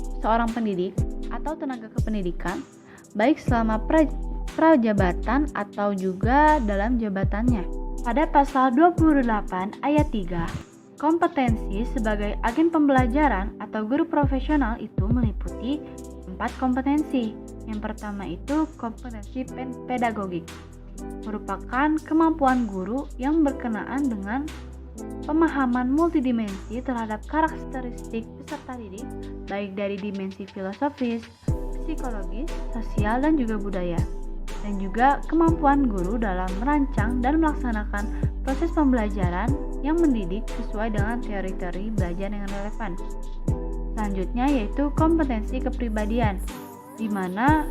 pendidik atau tenaga kependidikan, baik selama prajabatan atau juga dalam jabatannya. Pada pasal 28 ayat 3, kompetensi sebagai agen pembelajaran atau guru profesional itu meliputi 4 kompetensi. Yang pertama itu kompetensi pedagogik, merupakan kemampuan guru yang berkenaan dengan pemahaman multidimensi terhadap karakteristik peserta didik, baik dari dimensi filosofis, psikologis, sosial, dan juga budaya. Dan juga kemampuan guru dalam merancang dan melaksanakan proses pembelajaran yang mendidik sesuai dengan teori-teori belajar yang relevan. Selanjutnya yaitu kompetensi kepribadian, di mana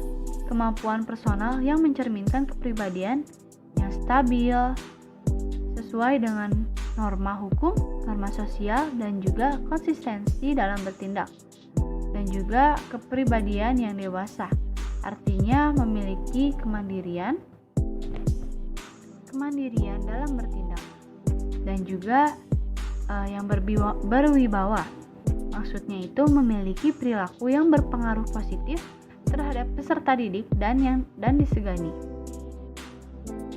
kemampuan personal yang mencerminkan kepribadian yang stabil, sesuai dengan norma hukum, norma sosial, dan juga konsistensi dalam bertindak. Dan juga kepribadian yang dewasa, artinya memiliki kemandirian dalam bertindak. Dan juga yang berwibawa, maksudnya itu memiliki perilaku yang berpengaruh positif terhadap peserta didik dan disegani.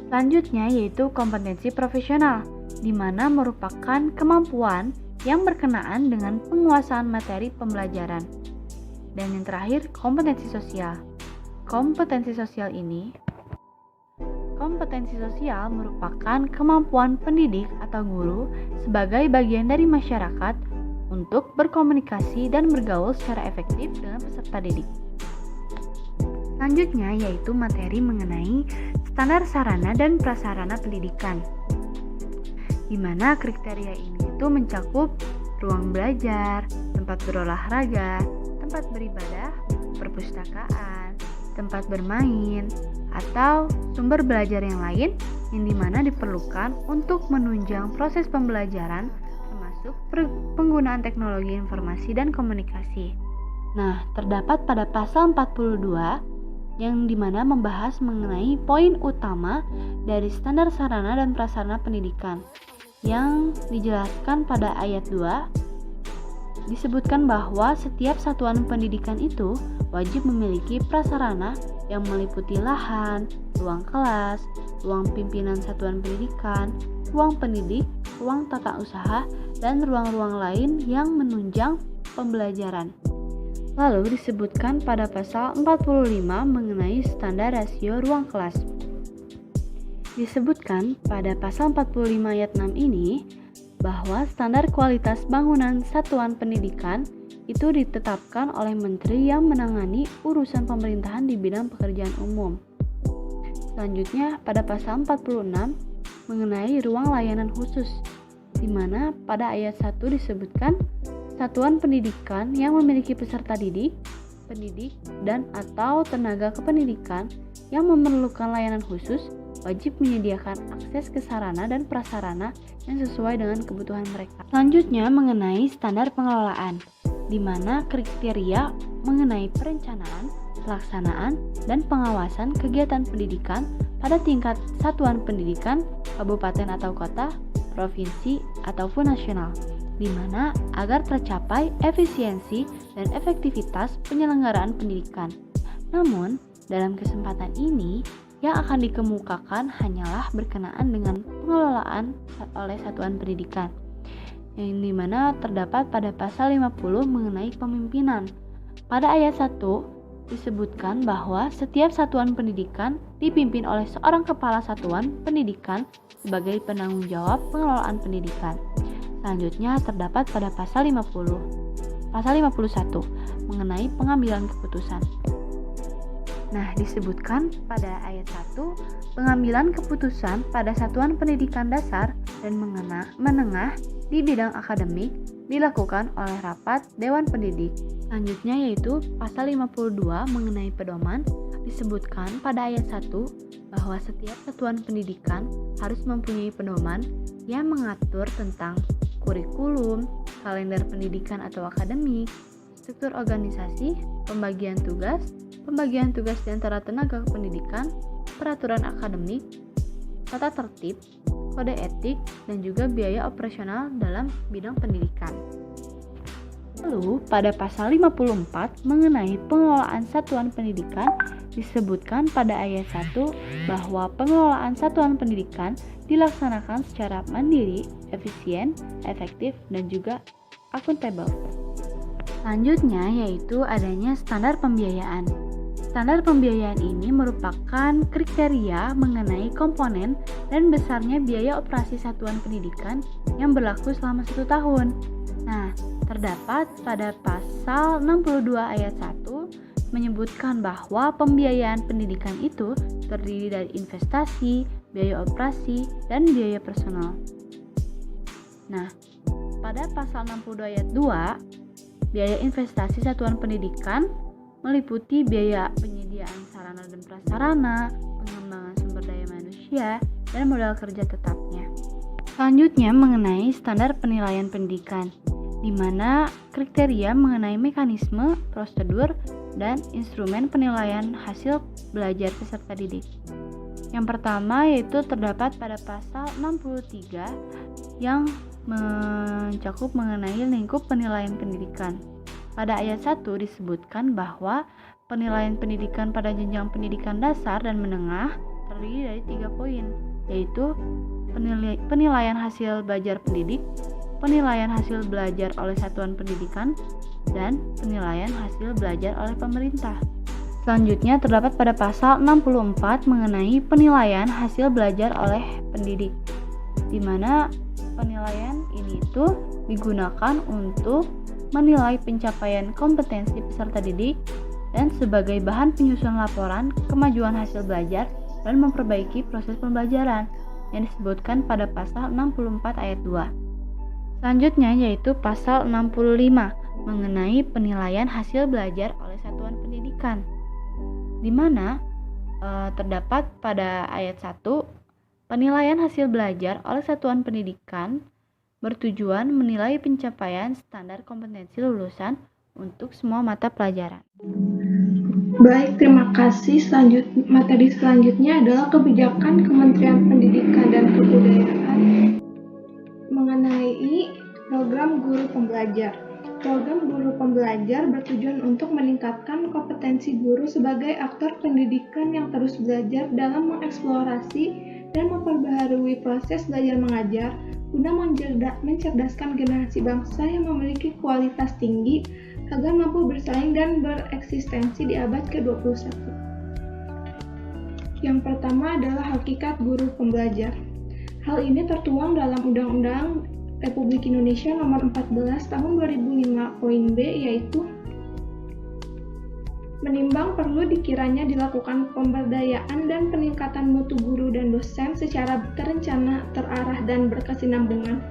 Selanjutnya yaitu kompetensi profesional, di mana merupakan kemampuan yang berkenaan dengan penguasaan materi pembelajaran. Dan yang terakhir, kompetensi sosial. Kompetensi sosial ini Kompetensi sosial merupakan kemampuan pendidik atau guru sebagai bagian dari masyarakat untuk berkomunikasi dan bergaul secara efektif dengan peserta didik. Selanjutnya yaitu materi mengenai standar sarana dan prasarana pendidikan, di mana kriteria ini itu mencakup ruang belajar, tempat berolahraga, tempat beribadah, perpustakaan, tempat bermain, atau sumber belajar yang lain yang dimana diperlukan untuk menunjang proses pembelajaran termasuk penggunaan teknologi informasi dan komunikasi. Nah, terdapat pada pasal 42 yang dimana membahas mengenai poin utama dari standar sarana dan prasarana pendidikan yang dijelaskan pada ayat 2. Disebutkan bahwa setiap satuan pendidikan itu wajib memiliki prasarana yang meliputi lahan, ruang kelas, ruang pimpinan satuan pendidikan, ruang pendidik, ruang tata usaha, dan ruang-ruang lain yang menunjang pembelajaran. Lalu disebutkan pada pasal 45 mengenai standar rasio ruang kelas. Disebutkan pada pasal 45 ayat 6 ini bahwa standar kualitas bangunan satuan pendidikan itu ditetapkan oleh menteri yang menangani urusan pemerintahan di bidang pekerjaan umum. Selanjutnya pada pasal 46 mengenai ruang layanan khusus, di mana pada ayat 1 disebutkan satuan pendidikan yang memiliki peserta didik, pendidik, dan atau tenaga kependidikan yang memerlukan layanan khusus wajib menyediakan akses ke sarana dan prasarana yang sesuai dengan kebutuhan mereka. Selanjutnya mengenai standar pengelolaan, di mana kriteria mengenai perencanaan, pelaksanaan, dan pengawasan kegiatan pendidikan pada tingkat satuan pendidikan, kabupaten atau kota, provinsi, ataupun nasional, di mana agar tercapai efisiensi dan efektivitas penyelenggaraan pendidikan. Namun, dalam kesempatan ini, yang akan dikemukakan hanyalah berkenaan dengan pengelolaan oleh satuan pendidikan, yang dimana terdapat pada pasal 50 mengenai kepemimpinan. Pada ayat 1 disebutkan bahwa setiap satuan pendidikan dipimpin oleh seorang kepala satuan pendidikan sebagai penanggung jawab pengelolaan pendidikan. Selanjutnya terdapat pada pasal 51 mengenai pengambilan keputusan. Nah, disebutkan pada ayat 1, pengambilan keputusan pada satuan pendidikan dasar dan menengah di bidang akademik dilakukan oleh rapat Dewan Pendidik. Selanjutnya yaitu pasal 52 mengenai pedoman, disebutkan pada ayat 1 bahwa setiap satuan pendidikan harus mempunyai pedoman yang mengatur tentang kurikulum, kalender pendidikan atau akademik, struktur organisasi, pembagian tugas di antara tenaga pendidikan, peraturan akademik, tata tertib, kode etik, dan juga biaya operasional dalam bidang pendidikan. Lalu, pada pasal 54 mengenai pengelolaan satuan pendidikan, disebutkan pada ayat 1 bahwa pengelolaan satuan pendidikan dilaksanakan secara mandiri, efisien, efektif, dan juga akuntabel. Selanjutnya yaitu adanya standar pembiayaan. Standar pembiayaan ini merupakan kriteria mengenai komponen dan besarnya biaya operasi satuan pendidikan yang berlaku selama 1 tahun. Nah, terdapat pada pasal 62 ayat 1 menyebutkan bahwa pembiayaan pendidikan itu terdiri dari investasi, biaya operasi, dan biaya personal. Nah, pada pasal 62 ayat 2, biaya investasi satuan pendidikan meliputi biaya penyediaan sarana dan prasarana, pengembangan sumber daya manusia, dan modal kerja tetapnya. Selanjutnya mengenai standar penilaian pendidikan, di mana kriteria mengenai mekanisme, prosedur, dan instrumen penilaian hasil belajar peserta didik. Yang pertama yaitu terdapat pada pasal 63 yang mencakup mengenai lingkup penilaian pendidikan. Pada ayat 1 disebutkan bahwa penilaian pendidikan pada jenjang pendidikan dasar dan menengah terdiri dari 3 poin, yaitu penilaian hasil belajar pendidik, penilaian hasil belajar oleh satuan pendidikan, dan penilaian hasil belajar oleh pemerintah. Selanjutnya terdapat pada pasal 64 mengenai penilaian hasil belajar oleh pendidik, di mana penilaian ini itu digunakan untuk menilai pencapaian kompetensi peserta didik dan sebagai bahan penyusunan laporan kemajuan hasil belajar dan memperbaiki proses pembelajaran yang disebutkan pada pasal 64 ayat 2. Selanjutnya yaitu pasal 65 mengenai penilaian hasil belajar oleh satuan pendidikan, di mana terdapat pada ayat 1, penilaian hasil belajar oleh satuan pendidikan bertujuan menilai pencapaian standar kompetensi lulusan untuk semua mata pelajaran. Baik, terima kasih. Materi selanjutnya adalah kebijakan Kementerian Pendidikan dan Kebudayaan mengenai program guru pembelajar. Program guru pembelajar bertujuan untuk meningkatkan kompetensi guru sebagai aktor pendidikan yang terus belajar dalam mengeksplorasi dan memperbaharui proses belajar mengajar guna mencerdaskan generasi bangsa yang memiliki kualitas tinggi agar mampu bersaing dan bereksistensi di abad ke-21. Yang pertama adalah hakikat guru pembelajar. Hal ini tertuang dalam Undang-Undang Republik Indonesia Nomor 14 Tahun 2005 Poin B, yaitu menimbang perlu dikiranya dilakukan pemberdayaan dan peningkatan mutu guru dan dosen secara terencana, terarah, dan berkesinambungan,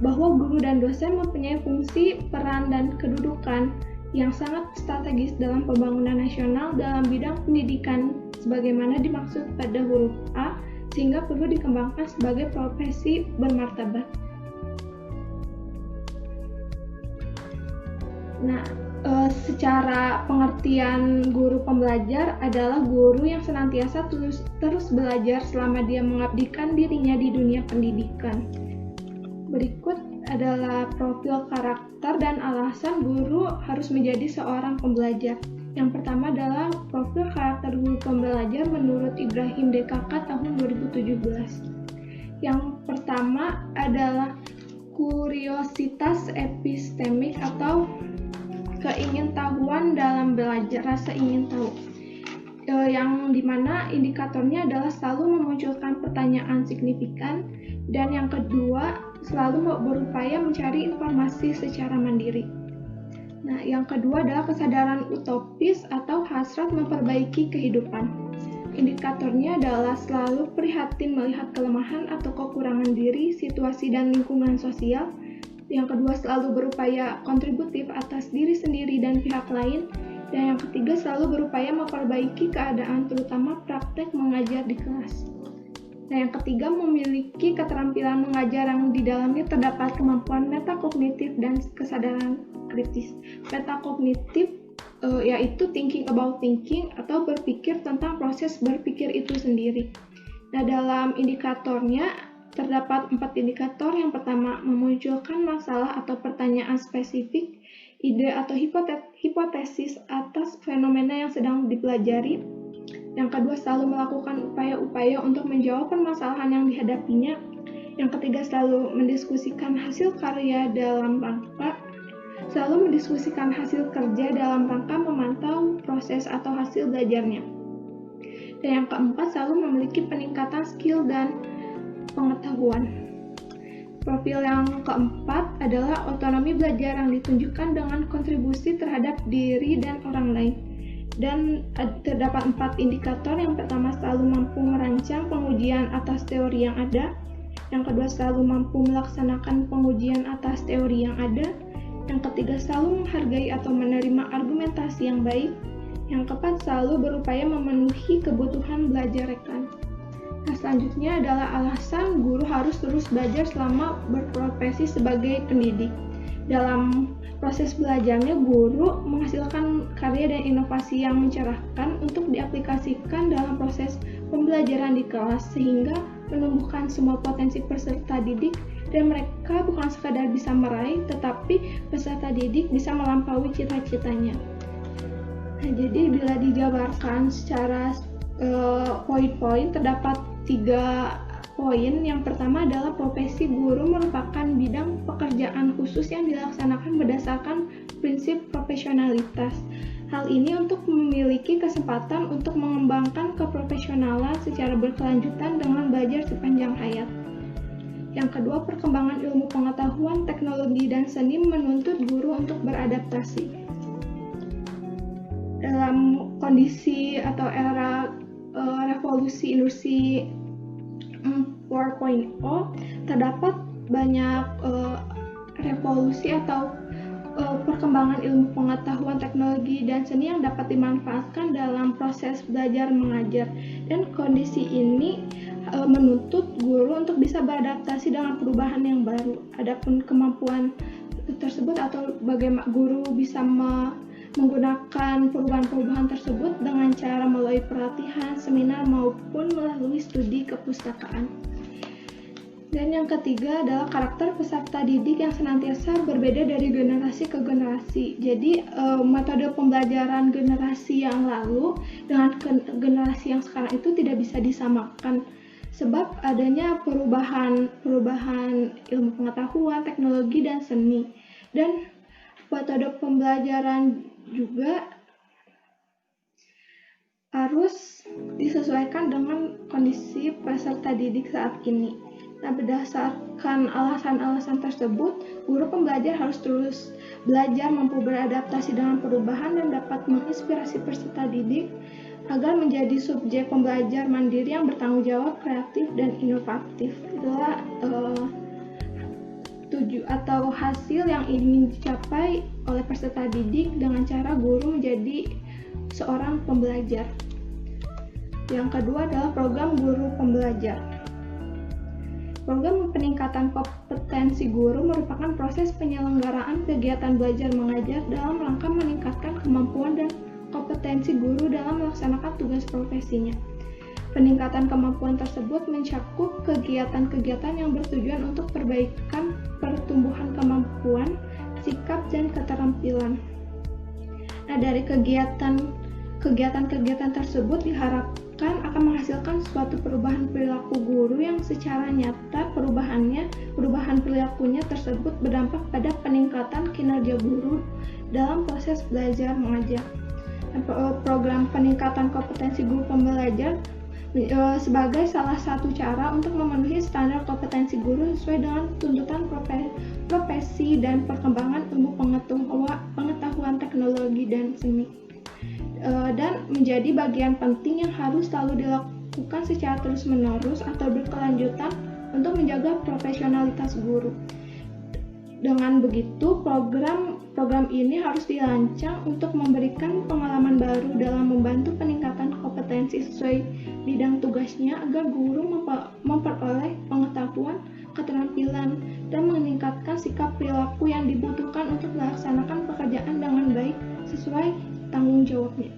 bahwa guru dan dosen mempunyai fungsi, peran, dan kedudukan yang sangat strategis dalam pembangunan nasional dalam bidang pendidikan sebagaimana dimaksud pada huruf A, sehingga perlu dikembangkan sebagai profesi bermartabat. Nah, secara pengertian guru pembelajar adalah guru yang senantiasa terus belajar selama dia mengabdikan dirinya di dunia pendidikan. Berikut adalah profil karakter dan alasan guru harus menjadi seorang pembelajar. Yang pertama adalah profil karakter guru pembelajar menurut Ibrahim DKK tahun 2017. Yang pertama adalah kuriositas epistemik atau keingintahuan dalam belajar, rasa ingin tahu, yang dimana indikatornya adalah selalu memunculkan pertanyaan signifikan, dan yang kedua selalu berupaya mencari informasi secara mandiri. Nah, yang kedua adalah kesadaran utopis atau hasrat memperbaiki kehidupan. Indikatornya adalah selalu prihatin melihat kelemahan atau kekurangan diri, situasi, dan lingkungan sosial. Yang kedua selalu berupaya kontributif atas diri sendiri dan pihak lain. Dan yang ketiga selalu berupaya memperbaiki keadaan terutama praktek mengajar di kelas. Nah, yang ketiga memiliki keterampilan mengajar yang di dalamnya terdapat kemampuan metakognitif dan kesadaran kritis. Metakognitif yaitu thinking about thinking atau berpikir tentang proses berpikir itu sendiri. Nah, dalam indikatornya terdapat 4 indikator. Yang pertama, memunculkan masalah atau pertanyaan spesifik, ide atau hipotesis atas fenomena yang sedang dipelajari. Yang kedua, selalu melakukan upaya-upaya untuk menjawab permasalahan yang dihadapinya. Yang ketiga, selalu mendiskusikan hasil karya dalam rangka memantau proses atau hasil belajarnya. Dan yang keempat, selalu memiliki peningkatan skill dan pengetahuan. Profil yang keempat adalah otonomi belajar yang ditunjukkan dengan kontribusi terhadap diri dan orang lain. Dan terdapat 4 indikator. Yang pertama, selalu mampu merancang pengujian atas teori yang ada. Yang kedua, selalu mampu melaksanakan pengujian atas teori yang ada. Yang ketiga, selalu menghargai atau menerima argumentasi yang baik. Yang keempat, selalu berupaya memenuhi kebutuhan belajar rekan. Nah, selanjutnya adalah alasan guru harus terus belajar selama berprofesi sebagai pendidik. Dalam proses belajarnya, guru menghasilkan karya dan inovasi yang mencerahkan untuk diaplikasikan dalam proses pembelajaran di kelas, sehingga menumbuhkan semua potensi peserta didik, dan mereka bukan sekadar bisa meraih, tetapi peserta didik bisa melampaui cita-citanya. Nah, jadi bila dijabarkan secara poin-poin, terdapat 3 poin. Yang pertama adalah profesi guru merupakan bidang pekerjaan khusus yang dilaksanakan berdasarkan prinsip profesionalitas. Hal ini untuk memiliki kesempatan untuk mengembangkan keprofesionalan secara berkelanjutan dengan belajar sepanjang hayat. Yang kedua, perkembangan ilmu pengetahuan, teknologi, dan seni menuntut guru untuk beradaptasi. Dalam kondisi atau era revolusi industri 4.0, terdapat banyak revolusi atau perkembangan ilmu pengetahuan, teknologi, dan seni yang dapat dimanfaatkan dalam proses belajar mengajar, dan kondisi ini menuntut guru untuk bisa beradaptasi dengan perubahan yang baru. Adapun kemampuan tersebut atau bagaimana guru bisa menggunakan perubahan-perubahan tersebut dengan cara melalui pelatihan, seminar, maupun melalui studi kepustakaan. Dan yang ketiga adalah karakter peserta didik yang senantiasa berbeda dari generasi ke generasi. Jadi metode pembelajaran generasi yang lalu dengan generasi yang sekarang itu tidak bisa disamakan, sebab adanya perubahan ilmu pengetahuan, teknologi, dan seni. Dan metode pembelajaran juga harus disesuaikan dengan kondisi peserta didik saat ini. Nah, berdasarkan alasan-alasan tersebut, guru pembelajar harus terus belajar, mampu beradaptasi dengan perubahan, dan dapat menginspirasi peserta didik agar menjadi subjek pembelajar mandiri yang bertanggung jawab, kreatif, dan inovatif. Itulah atau hasil yang ingin dicapai oleh peserta didik dengan cara guru menjadi seorang pembelajar. Yang kedua adalah program guru pembelajar. Program peningkatan kompetensi guru merupakan proses penyelenggaraan kegiatan belajar mengajar dalam rangka meningkatkan kemampuan dan kompetensi guru dalam melaksanakan tugas profesinya. Peningkatan kemampuan tersebut mencakup kegiatan-kegiatan yang bertujuan untuk perbaikan pertumbuhan kemampuan, sikap, dan keterampilan. Nah, dari kegiatan-kegiatan tersebut diharapkan akan menghasilkan suatu perubahan perilaku guru yang secara nyata perubahan perilakunya tersebut berdampak pada peningkatan kinerja guru dalam proses belajar mengajar. Program peningkatan kompetensi guru pembelajar sebagai salah satu cara untuk memenuhi standar kompetensi guru sesuai dengan tuntutan profesi dan perkembangan ilmu pengetahuan, teknologi, dan seni. Dan menjadi bagian penting yang harus selalu dilakukan secara terus-menerus atau berkelanjutan untuk menjaga profesionalitas guru. Dengan begitu, program ini harus dirancang untuk memberikan pengalaman baru dalam membantu peningkatan kompetensi sesuai bidang tugasnya agar guru memperoleh pengetahuan, keterampilan, dan meningkatkan sikap perilaku yang dibutuhkan untuk melaksanakan pekerjaan dengan baik sesuai tanggung jawabnya.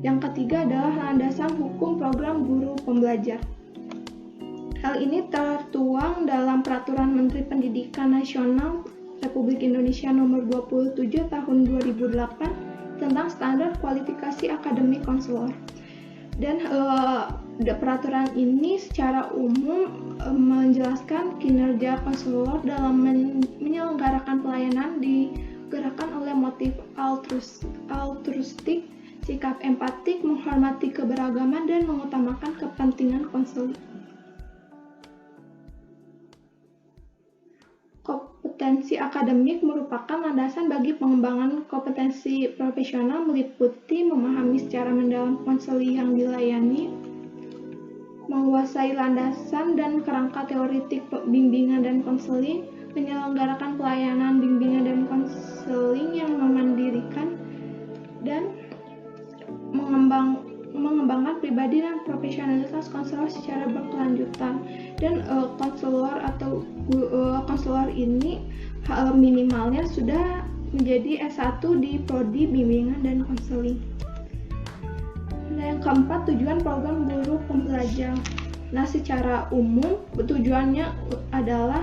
Yang ketiga adalah landasan hukum program guru pembelajar. Hal ini tertuang dalam Peraturan Menteri Pendidikan Nasional Republik Indonesia Nomor 27 Tahun 2008 tentang Standar Kualifikasi Akademik Konselor. Dan peraturan ini secara umum menjelaskan kinerja konselor dalam menyelenggarakan pelayanan digerakkan oleh motif altruistik, sikap empatik, menghormati keberagaman, dan mengutamakan kepentingan konselor. Kompetensi akademik merupakan landasan bagi pengembangan kompetensi profesional, meliputi memahami secara mendalam konseli yang dilayani, menguasai landasan dan kerangka teoretik bimbingan dan konseling, menyelenggarakan pelayanan bimbingan dan konseling yang memandirikan, dan mengembangkan pribadi dan profesionalitas konselor secara berkelanjutan. Dan konselor ini minimalnya sudah menjadi S1 di Prodi Bimbingan dan Konseling. Nah, yang keempat, tujuan program guru pembelajar. Nah, secara umum tujuannya adalah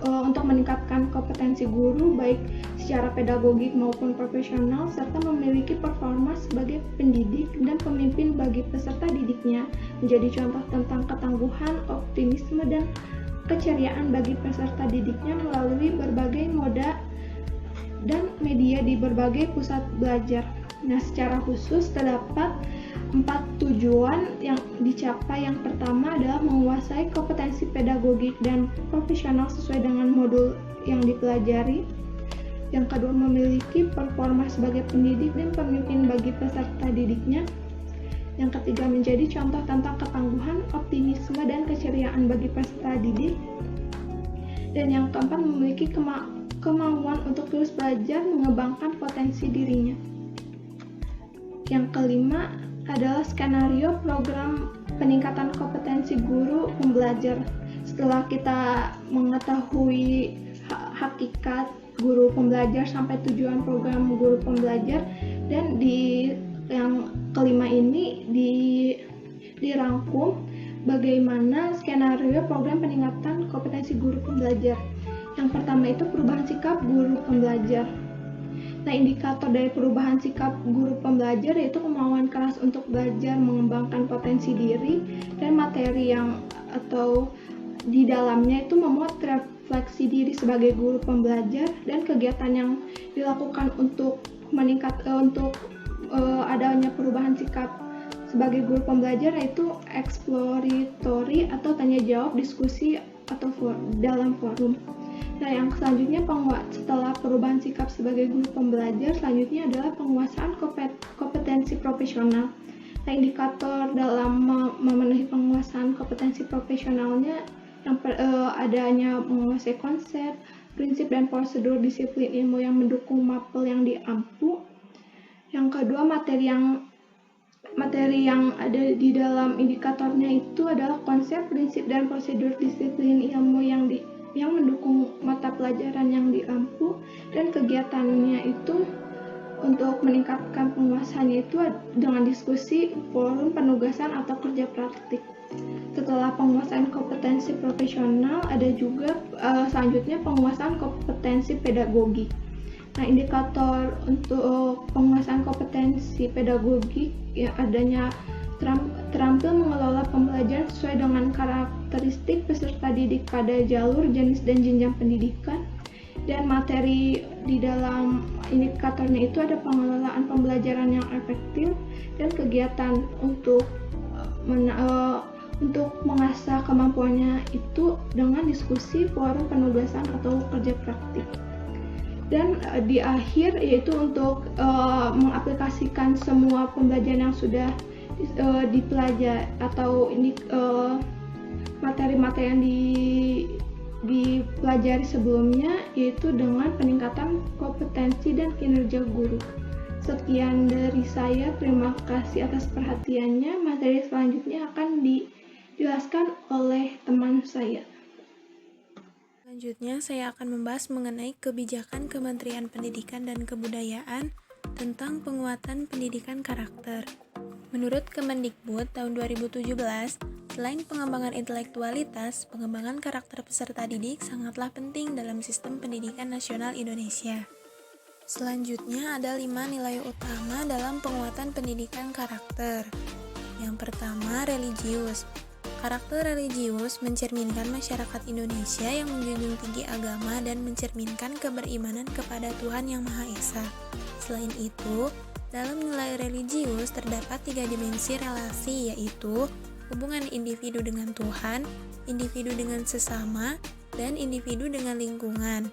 untuk meningkatkan kompetensi guru baik secara pedagogik maupun profesional, serta memiliki performa sebagai pendidik dan pemimpin bagi peserta didiknya, menjadi contoh tentang ketangguhan, optimisme, dan keceriaan bagi peserta didiknya melalui berbagai moda dan media di berbagai pusat belajar. Nah, secara khusus terdapat 4 tujuan yang dicapai. Yang pertama adalah menguasai kompetensi pedagogik dan profesional sesuai dengan modul yang dipelajari. Yang kedua, memiliki performa sebagai pendidik dan pemimpin bagi peserta didiknya. Yang ketiga, menjadi contoh tentang ketangguhan, optimisme, dan keceriaan bagi peserta didik. Dan yang keempat, memiliki kemauan untuk terus belajar, mengembangkan potensi dirinya. Yang kelima adalah skenario program peningkatan kompetensi guru pembelajar. Setelah kita mengetahui hakikat guru pembelajar sampai tujuan program guru pembelajar, dan di yang kelima ini dirangkum bagaimana skenario program peningkatan kompetensi guru pembelajar. Yang pertama itu perubahan sikap guru pembelajar. Nah, indikator dari perubahan sikap guru pembelajar yaitu kemauan keras untuk belajar, mengembangkan potensi diri, dan materi yang atau di dalamnya itu memuat refleksi diri sebagai guru pembelajar, dan kegiatan yang dilakukan untuk adanya perubahan sikap sebagai guru pembelajar yaitu exploratory atau tanya jawab, diskusi atau dalam forum. Nah, yang selanjutnya setelah perubahan sikap sebagai guru pembelajar, selanjutnya adalah penguasaan kompetensi profesional. Nah, indikator dalam memenuhi penguasaan kompetensi profesionalnya yang adanya menguasai konsep, prinsip, dan prosedur disiplin ilmu yang mendukung mapel yang diampu. Yang kedua, materi yang ada di dalam indikatornya itu adalah konsep, prinsip, dan prosedur disiplin ilmu yang mendukung mata pelajaran yang diampu, dan kegiatannya itu untuk meningkatkan penguasaannya itu dengan diskusi, forum, penugasan, atau kerja praktik. Setelah penguasaan kompetensi profesional, ada juga selanjutnya penguasaan kompetensi pedagogik. Nah, indikator untuk penguasaan kompetensi pedagogik ya adanya terampil mengelola pembelajaran sesuai dengan karakteristik peserta didik pada jalur, jenis, dan jenjang pendidikan. Dan materi di dalam indikatornya itu ada pengelolaan pembelajaran yang efektif dan kegiatan untuk mengasah kemampuannya itu dengan diskusi, forum, penugasan, atau kerja praktik. Dan di akhir yaitu untuk mengaplikasikan semua pembelajaran yang sudah dipelajari atau materi-materi yang dipelajari sebelumnya, yaitu dengan peningkatan kompetensi dan kinerja guru. Sekian dari saya, terima kasih atas perhatiannya. Materi selanjutnya akan dijelaskan oleh teman saya. Selanjutnya, saya akan membahas mengenai kebijakan Kementerian Pendidikan dan Kebudayaan tentang penguatan pendidikan karakter. Menurut Kemendikbud tahun 2017, selain pengembangan intelektualitas, pengembangan karakter peserta didik sangatlah penting dalam sistem pendidikan nasional Indonesia. Selanjutnya ada 5 nilai utama dalam penguatan pendidikan karakter. Yang pertama, religius. Karakter religius mencerminkan masyarakat Indonesia yang menjunjung tinggi agama dan mencerminkan keberimanan kepada Tuhan Yang Maha Esa. Selain itu, dalam nilai religius terdapat 3 dimensi relasi, yaitu hubungan individu dengan Tuhan, individu dengan sesama, dan individu dengan lingkungan.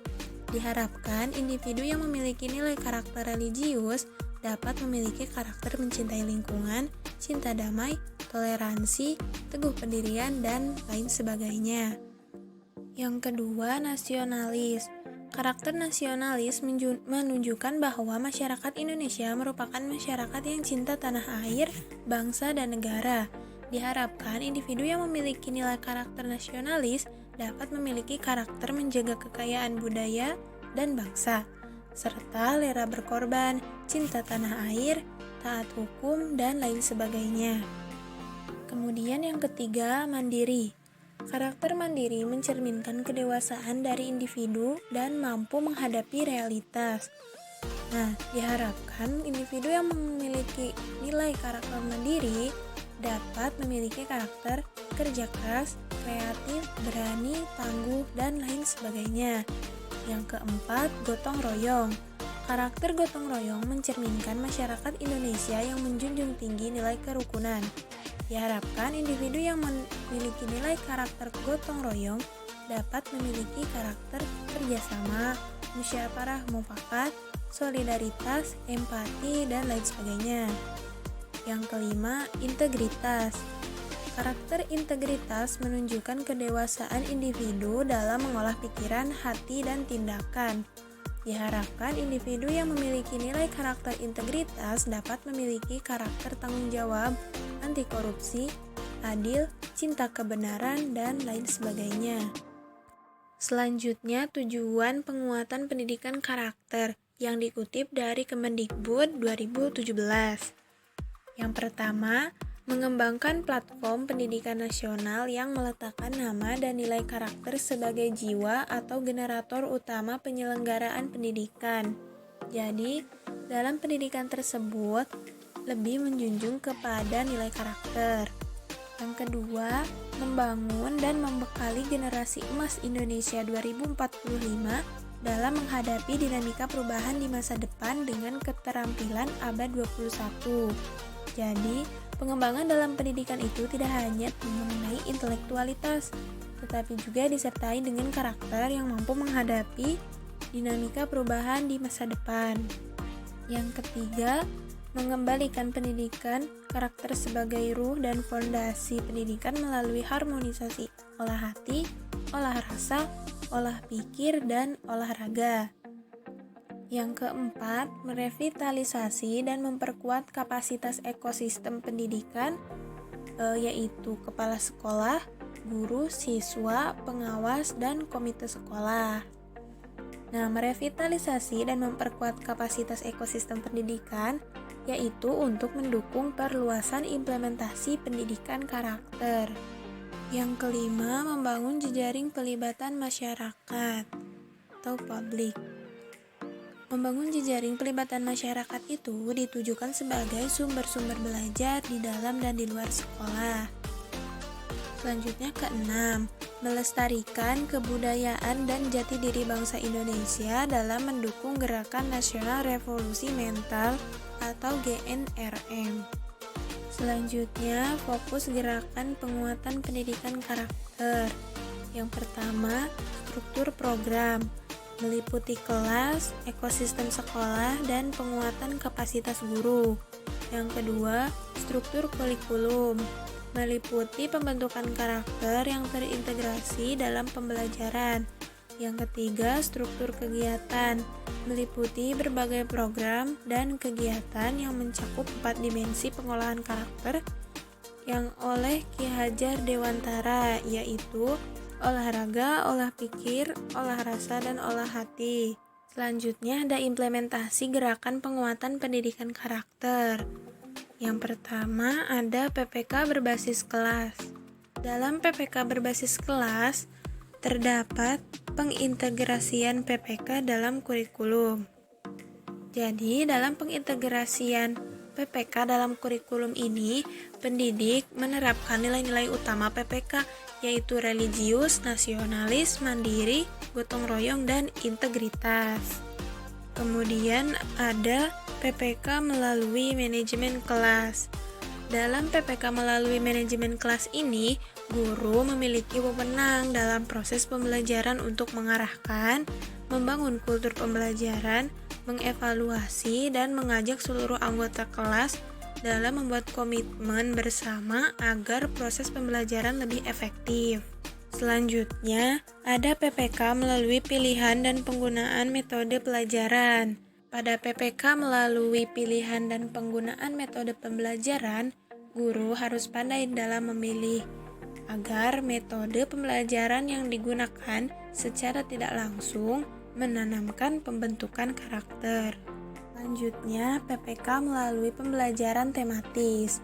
Diharapkan individu yang memiliki nilai karakter religius dapat memiliki karakter mencintai lingkungan, cinta damai, toleransi, teguh pendirian, dan lain sebagainya. Yang kedua, nasionalis. Karakter nasionalis menunjukkan bahwa masyarakat Indonesia merupakan masyarakat yang cinta tanah air, bangsa, dan negara. Diharapkan individu yang memiliki nilai karakter nasionalis dapat memiliki karakter menjaga kekayaan budaya dan bangsa, serta rela berkorban, cinta tanah air, taat hukum, dan lain sebagainya. Kemudian yang ketiga, mandiri. Karakter mandiri mencerminkan kedewasaan dari individu dan mampu menghadapi realitas. Nah, diharapkan individu yang memiliki nilai karakter mandiri dapat memiliki karakter kerja keras, kreatif, berani, tangguh, dan lain sebagainya. Yang keempat, gotong royong. Karakter gotong royong mencerminkan masyarakat Indonesia yang menjunjung tinggi nilai kerukunan. Diharapkan individu yang memiliki nilai karakter gotong royong dapat memiliki karakter kerjasama, musyawarah mufakat, solidaritas, empati, dan lain sebagainya. Yang kelima, integritas. Karakter integritas menunjukkan kedewasaan individu dalam mengolah pikiran, hati, dan tindakan. Diharapkan individu yang memiliki nilai karakter integritas dapat memiliki karakter tanggung jawab, anti korupsi, adil, cinta kebenaran, dan lain sebagainya. Selanjutnya, tujuan penguatan pendidikan karakter yang dikutip dari Kemendikbud 2017. Yang pertama, mengembangkan platform pendidikan nasional yang meletakkan nama dan nilai karakter sebagai jiwa atau generator utama penyelenggaraan pendidikan. Jadi, dalam pendidikan tersebut lebih menjunjung kepada nilai karakter. Yang kedua, membangun dan membekali generasi emas Indonesia 2045 dalam menghadapi dinamika perubahan di masa depan dengan keterampilan abad 21. Jadi, pengembangan dalam pendidikan itu tidak hanya mengenai intelektualitas, tetapi juga disertai dengan karakter yang mampu menghadapi dinamika perubahan di masa depan. Yang ketiga, mengembalikan pendidikan karakter sebagai ruh dan fondasi pendidikan melalui harmonisasi olah hati, olah rasa, olah pikir, dan olahraga. Yang keempat, merevitalisasi dan memperkuat kapasitas ekosistem pendidikan, yaitu kepala sekolah, guru, siswa, pengawas, dan komite sekolah. Nah, merevitalisasi dan memperkuat kapasitas ekosistem pendidikan yaitu untuk mendukung perluasan implementasi pendidikan karakter. Yang kelima, membangun jejaring pelibatan masyarakat atau publik. Membangun jejaring pelibatan masyarakat itu ditujukan sebagai sumber-sumber belajar di dalam dan di luar sekolah. Selanjutnya keenam, melestarikan kebudayaan dan jati diri bangsa Indonesia dalam mendukung Gerakan Nasional Revolusi Mental atau GNRM. Selanjutnya, fokus gerakan penguatan pendidikan karakter. Yang pertama, struktur program, meliputi kelas, ekosistem sekolah, dan penguatan kapasitas guru. Yang kedua, struktur kurikulum, meliputi pembentukan karakter yang terintegrasi dalam pembelajaran. Yang ketiga, struktur kegiatan, meliputi berbagai program dan kegiatan yang mencakup 4 dimensi pengolahan karakter yang oleh Ki Hajar Dewantara, yaitu olahraga, olah pikir, olah rasa, dan olah hati. Selanjutnya ada implementasi gerakan penguatan pendidikan karakter. Yang pertama ada PPK berbasis kelas. Dalam PPK berbasis kelas, terdapat pengintegrasian PPK dalam kurikulum. Jadi, dalam pengintegrasian PPK dalam kurikulum ini, pendidik menerapkan nilai-nilai utama PPK, yaitu religius, nasionalis, mandiri, gotong royong, dan integritas. Kemudian ada PPK melalui manajemen kelas. Dalam PPK melalui manajemen kelas ini, guru memiliki wewenang dalam proses pembelajaran untuk mengarahkan, membangun kultur pembelajaran, mengevaluasi, dan mengajak seluruh anggota kelas dalam membuat komitmen bersama agar proses pembelajaran lebih efektif. Selanjutnya, ada PPK melalui pilihan dan penggunaan metode pelajaran. Pada PPK melalui pilihan dan penggunaan metode pembelajaran, guru harus pandai dalam memilih agar metode pembelajaran yang digunakan secara tidak langsung menanamkan pembentukan karakter. Selanjutnya, PPK melalui pembelajaran tematis,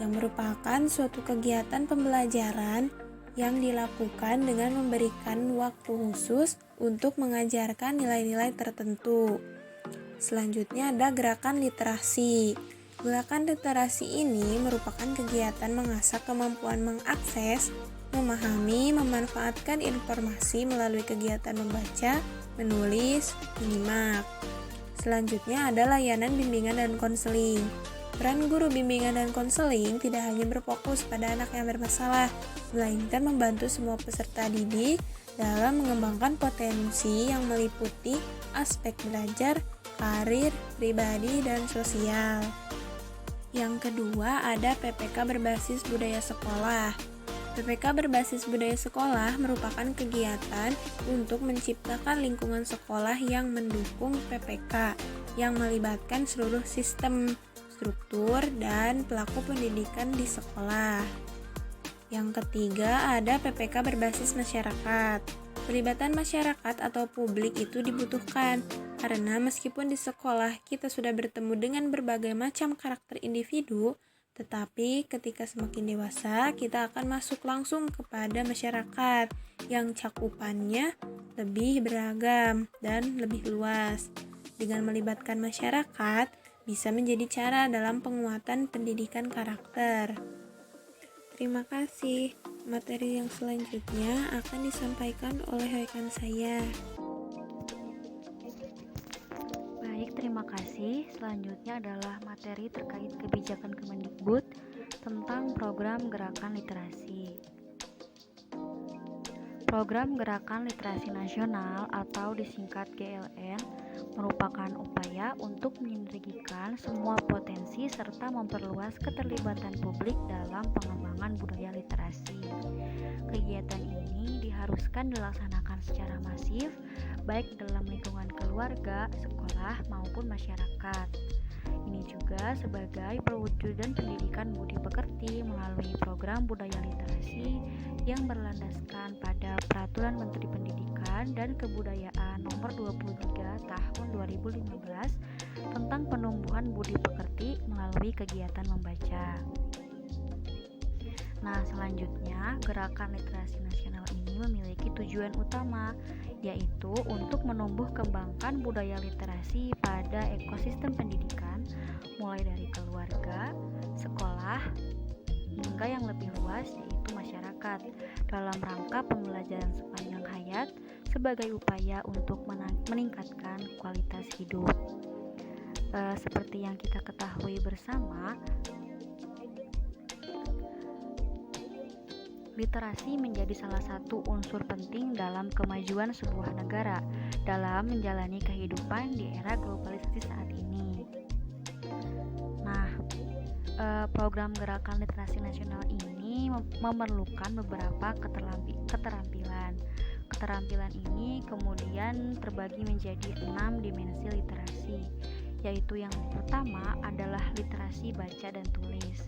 yang merupakan suatu kegiatan pembelajaran yang dilakukan dengan memberikan waktu khusus untuk mengajarkan nilai-nilai tertentu. Selanjutnya ada gerakan literasi. Gerakan literasi ini merupakan kegiatan mengasah kemampuan mengakses, memahami, memanfaatkan informasi melalui kegiatan membaca, menulis, menyimak. Selanjutnya ada layanan bimbingan dan konseling. Peran guru bimbingan dan konseling tidak hanya berfokus pada anak yang bermasalah, melainkan membantu semua peserta didik dalam mengembangkan potensi yang meliputi aspek belajar, karir, pribadi, dan sosial. Yang kedua ada PPK berbasis budaya sekolah. PPK berbasis budaya sekolah merupakan kegiatan untuk menciptakan lingkungan sekolah yang mendukung PPK, yang melibatkan seluruh sistem, struktur, dan pelaku pendidikan di sekolah. Yang ketiga ada PPK berbasis masyarakat. Pelibatan masyarakat atau publik itu dibutuhkan, karena meskipun di sekolah kita sudah bertemu dengan berbagai macam karakter individu, tetapi ketika semakin dewasa kita akan masuk langsung kepada masyarakat yang cakupannya lebih beragam dan lebih luas. Dengan melibatkan masyarakat, bisa menjadi cara dalam penguatan pendidikan karakter. Terima kasih. Materi yang selanjutnya akan disampaikan oleh rekan saya. Baik, terima kasih. Selanjutnya adalah materi terkait kebijakan Kemendikbud tentang program gerakan literasi. Program Gerakan Literasi Nasional atau disingkat GLN merupakan upaya untuk mensinergikan semua potensi serta memperluas keterlibatan publik dalam pengembangan budaya literasi. Kegiatan ini diharuskan dilaksanakan secara masif, baik dalam lingkungan keluarga, sekolah, maupun masyarakat. Ini juga sebagai perwujudan pendidikan budi pekerti melalui program budaya literasi yang berlandaskan pada Peraturan Menteri Pendidikan dan Kebudayaan Nomor 23 Tahun 2015 tentang penumbuhan budi pekerti melalui kegiatan membaca. Nah, selanjutnya Gerakan Literasi Nasional ini memiliki tujuan utama, yaitu untuk menumbuh kembangkan budaya literasi pada ekosistem pendidikan, mulai dari keluarga, sekolah, hingga yang lebih luas yaitu masyarakat, dalam rangka pembelajaran sepanjang hayat sebagai upaya untuk meningkatkan kualitas hidup. Seperti yang kita ketahui bersama, literasi menjadi salah satu unsur penting dalam kemajuan sebuah negara dalam menjalani kehidupan di era globalisasi saat ini. Nah, program Gerakan Literasi Nasional ini memerlukan beberapa keterampilan. Keterampilan ini kemudian terbagi menjadi 6 dimensi literasi, yaitu yang pertama adalah literasi baca dan tulis.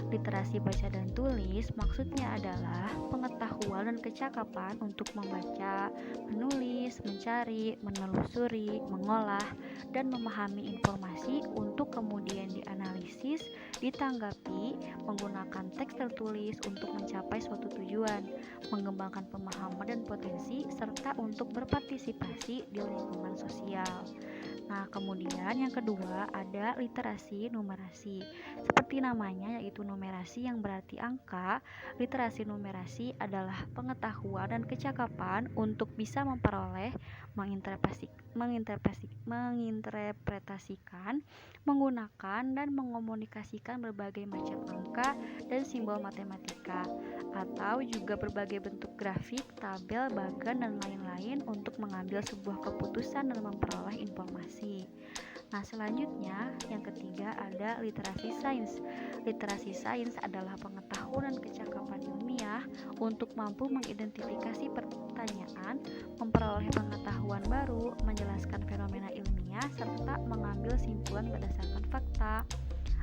Literasi baca dan tulis maksudnya adalah pengetahuan dan kecakapan untuk membaca, menulis, mencari, menelusuri, mengolah, dan memahami informasi untuk kemudian dianalisis, ditanggapi, menggunakan teks tertulis untuk mencapai suatu tujuan, mengembangkan pemahaman dan potensi, serta untuk berpartisipasi di lingkungan sosial. Nah, kemudian yang kedua ada literasi numerasi. Seperti namanya yaitu numerasi yang berarti angka, literasi numerasi adalah pengetahuan dan kecakapan untuk bisa memperoleh, menginterpretasikan, menggunakan dan mengomunikasikan berbagai macam angka dan simbol matematika, atau juga berbagai bentuk grafik, tabel, bagan, dan lain-lain untuk mengambil sebuah keputusan dan memperoleh informasi. Nah, selanjutnya yang ketiga ada literasi sains. Literasi sains adalah pengetahuan dan kecakapan ilmiah untuk mampu mengidentifikasi pertanyaan, memperoleh pengetahuan baru, menjelaskan fenomena ilmiah, serta mengambil simpulan berdasarkan fakta.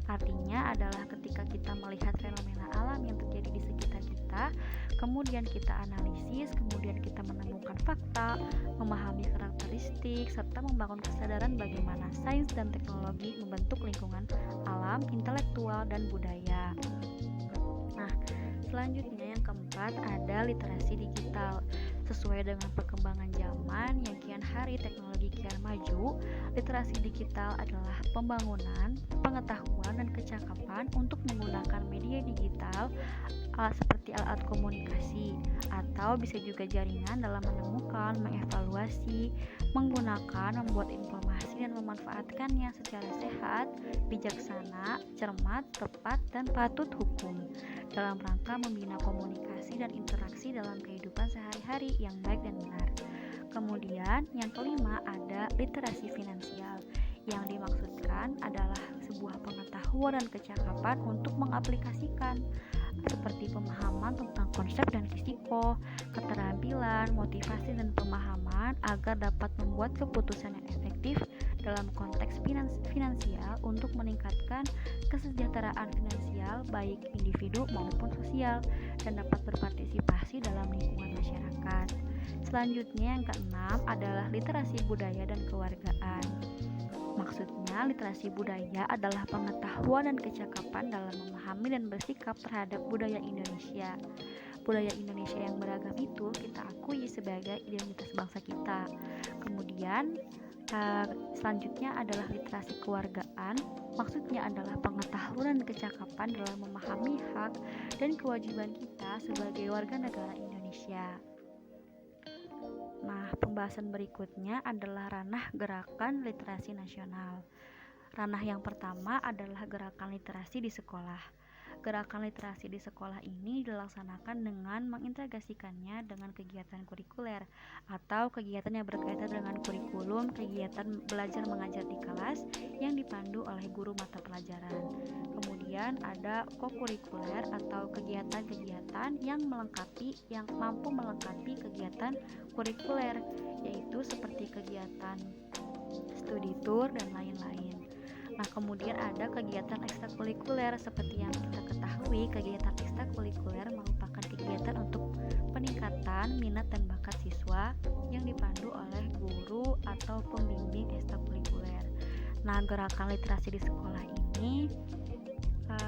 Artinya adalah ketika kita melihat fenomena alam yang terjadi di sekitar kita, kemudian kita analisis, kemudian kita menemukan fakta, memahami karakteristik, serta membangun kesadaran bagaimana sains dan teknologi membentuk lingkungan alam, intelektual, dan budaya. Nah, selanjutnya yang keempat ada literasi digital. Sesuai dengan perkembangan zaman yang kian hari teknologi kian maju, literasi digital adalah pembangunan, pengetahuan, dan kecakapan untuk menggunakan media digital seperti alat komunikasi atau bisa juga jaringan dalam menemukan, mengevaluasi, menggunakan, membuat informasi dan memanfaatkannya secara sehat, bijaksana, cermat, tepat, dan patut hukum dalam rangka membina komunikasi dan interaksi dalam kehidupan sehari-hari yang baik dan benar. Kemudian yang kelima ada literasi finansial. Yang dimaksudkan adalah sebuah pengetahuan dan kecakapan untuk mengaplikasikan seperti pemahaman tentang konsep dan risiko, keterampilan, motivasi dan pemahaman agar dapat membuat keputusan yang efektif dalam konteks finansial untuk meningkatkan kesejahteraan finansial baik individu maupun sosial dan dapat berpartisipasi dalam lingkungan masyarakat. Selanjutnya yang keenam adalah literasi budaya dan kewargaan. Maksudnya, literasi budaya adalah pengetahuan dan kecakapan dalam memahami dan bersikap terhadap budaya Indonesia. Budaya Indonesia yang beragam itu kita akui sebagai identitas bangsa kita. Kemudian, selanjutnya adalah literasi kewargaan. Maksudnya adalah pengetahuan dan kecakapan dalam memahami hak dan kewajiban kita sebagai warga negara Indonesia. Nah, pembahasan berikutnya adalah ranah gerakan literasi nasional. Ranah yang pertama adalah gerakan literasi di sekolah. Gerakan literasi di sekolah ini dilaksanakan dengan mengintegrasikannya dengan kegiatan kurikuler atau kegiatan yang berkaitan dengan kurikulum, kegiatan belajar mengajar di kelas yang dipandu oleh guru mata pelajaran. Kemudian ada kokurikuler atau kegiatan-kegiatan yang mampu melengkapi kegiatan kurikuler, yaitu seperti kegiatan studi tour dan lain-lain. Nah, kemudian ada kegiatan ekstrakurikuler. Seperti yang kita ketahui, kegiatan ekstrakurikuler merupakan kegiatan untuk peningkatan minat dan bakat siswa yang dipandu oleh guru atau pembimbing ekstrakurikuler. Nah, gerakan literasi di sekolah ini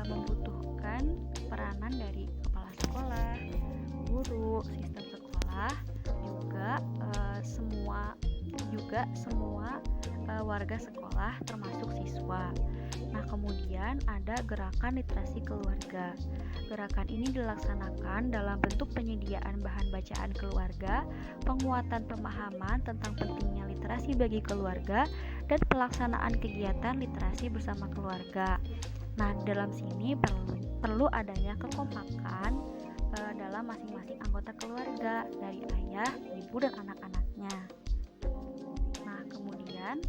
membutuhkan peranan dari kepala sekolah, guru, sistem sekolah, juga semua warga sekolah termasuk siswa. Nah, kemudian ada gerakan literasi keluarga. Gerakan ini dilaksanakan dalam bentuk penyediaan bahan bacaan keluarga, penguatan pemahaman tentang pentingnya literasi bagi keluarga, dan pelaksanaan kegiatan literasi bersama keluarga. Nah, dalam sini perlu adanya kekompakan dalam masing-masing anggota keluarga dari ayah, ibu, dan anak-anaknya. Nah, kemudian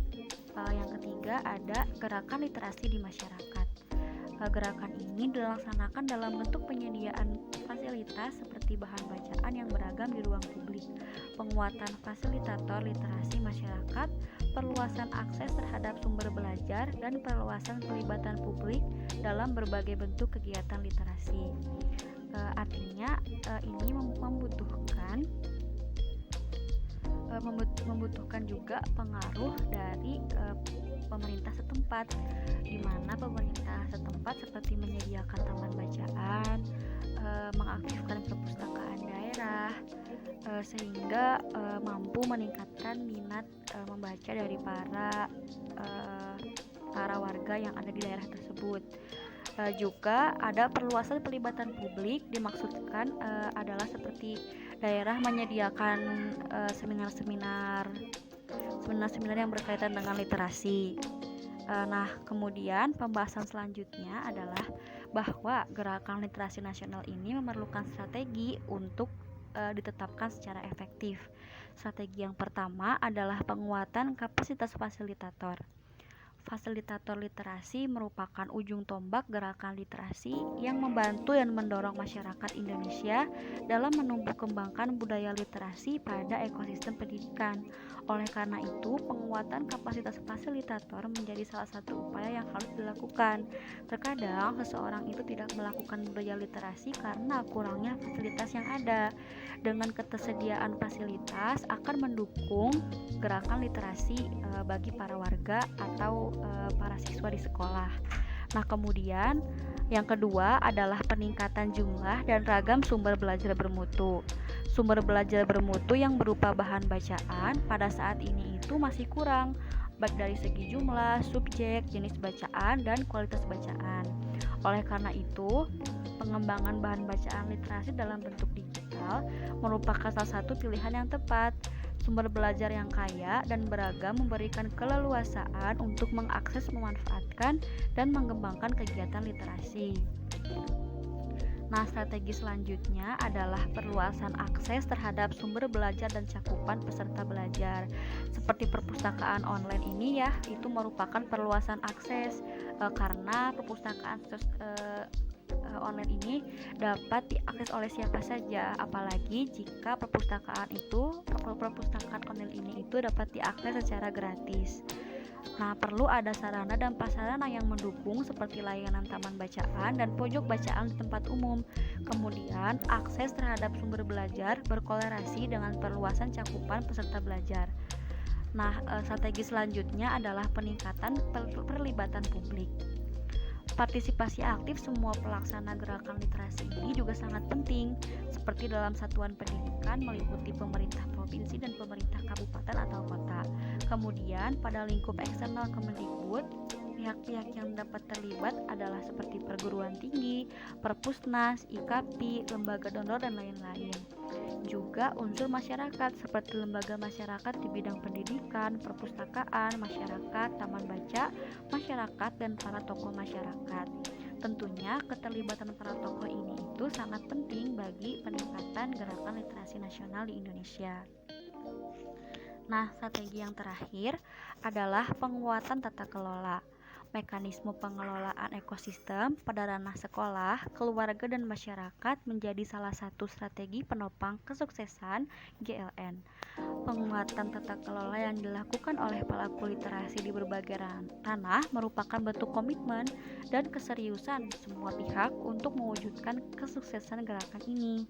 yang ketiga ada gerakan literasi di masyarakat. Gerakan ini dilaksanakan dalam bentuk penyediaan fasilitas seperti bahan bacaan yang beragam di ruang publik, penguatan fasilitator literasi masyarakat, perluasan akses terhadap sumber belajar, dan perluasan pelibatan publik dalam berbagai bentuk kegiatan literasi. Artinya ini membutuhkan juga pengaruh dari pemerintah setempat, di mana pemerintah setempat seperti menyediakan taman bacaan, mengaktifkan perpustakaan daerah, sehingga mampu meningkatkan minat membaca dari para warga yang ada di daerah tersebut. Juga ada perluasan pelibatan publik, dimaksudkan adalah seperti daerah menyediakan seminar-seminar yang berkaitan dengan literasi. Nah, kemudian pembahasan selanjutnya adalah bahwa gerakan literasi nasional ini memerlukan strategi untuk ditetapkan secara efektif. Strategi yang pertama adalah penguatan kapasitas fasilitator. Fasilitator literasi merupakan ujung tombak gerakan literasi yang membantu dan mendorong masyarakat Indonesia dalam menumbuh kembangkan budaya literasi pada ekosistem pendidikan. Oleh karena itu, penguatan kapasitas fasilitator menjadi salah satu upaya yang harus dilakukan. Terkadang, seseorang itu tidak melakukan budaya literasi karena kurangnya fasilitas yang ada. Dengan ketersediaan fasilitas akan mendukung gerakan literasi bagi para warga atau para siswa di sekolah. Nah, kemudian Yang kedua adalah peningkatan jumlah dan ragam sumber belajar bermutu. Sumber belajar bermutu yang berupa bahan bacaan pada saat ini itu masih kurang, baik dari segi jumlah, subjek, jenis bacaan, dan kualitas bacaan. Oleh karena itu, pengembangan bahan bacaan literasi dalam bentuk digital merupakan salah satu pilihan yang tepat. Sumber belajar yang kaya dan beragam memberikan keleluasaan untuk mengakses, memanfaatkan, dan mengembangkan kegiatan literasi. Nah, strategi selanjutnya adalah perluasan akses terhadap sumber belajar dan cakupan peserta belajar. Seperti perpustakaan online ini ya, itu merupakan perluasan akses karena perpustakaan online ini dapat diakses oleh siapa saja, apalagi jika perpustakaan online ini itu dapat diakses secara gratis. Nah, perlu ada sarana dan prasarana yang mendukung seperti layanan taman bacaan dan pojok bacaan di tempat umum. Kemudian, akses terhadap sumber belajar berkolerasi dengan perluasan cakupan peserta belajar. Nah, strategi selanjutnya adalah peningkatan perlibatan publik. Partisipasi aktif semua pelaksana gerakan literasi ini juga sangat penting, seperti dalam satuan pendidikan meliputi pemerintah provinsi dan pemerintah kabupaten atau kota. Kemudian pada lingkup eksternal Kemendikbud, pihak-pihak yang dapat terlibat adalah seperti perguruan tinggi, Perpusnas, IKAPI, lembaga donor, dan lain-lain. Juga unsur masyarakat seperti lembaga masyarakat di bidang pendidikan, perpustakaan, masyarakat, taman baca, masyarakat, dan para tokoh masyarakat. Tentunya keterlibatan para tokoh ini itu sangat penting bagi peningkatan gerakan literasi nasional di Indonesia. Nah, strategi yang terakhir adalah penguatan tata kelola. Mekanisme pengelolaan ekosistem pada ranah sekolah, keluarga, dan masyarakat menjadi salah satu strategi penopang kesuksesan GLN. Penguatan tata kelola yang dilakukan oleh pelaku literasi di berbagai ranah merupakan bentuk komitmen dan keseriusan semua pihak untuk mewujudkan kesuksesan gerakan ini.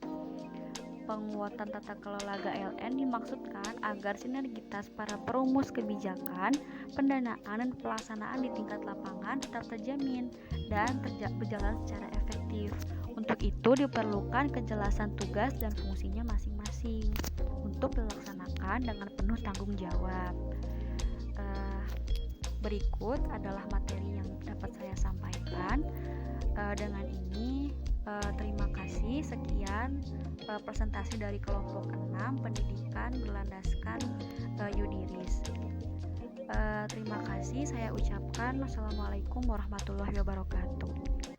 Penguatan tata kelola GLN dimaksudkan agar sinergitas para perumus kebijakan, pendanaan, dan pelaksanaan di tingkat lapangan tetap terjamin dan berjalan secara efektif. Untuk itu diperlukan kejelasan tugas dan fungsinya masing-masing untuk dilaksanakan dengan penuh tanggung jawab. Berikut adalah materi yang dapat saya sampaikan. Dengan ini terima kasih. Sekian presentasi dari kelompok 6 pendidikan berlandaskan Yudiris. Terima kasih. Saya ucapkan Assalamualaikum warahmatullahi wabarakatuh.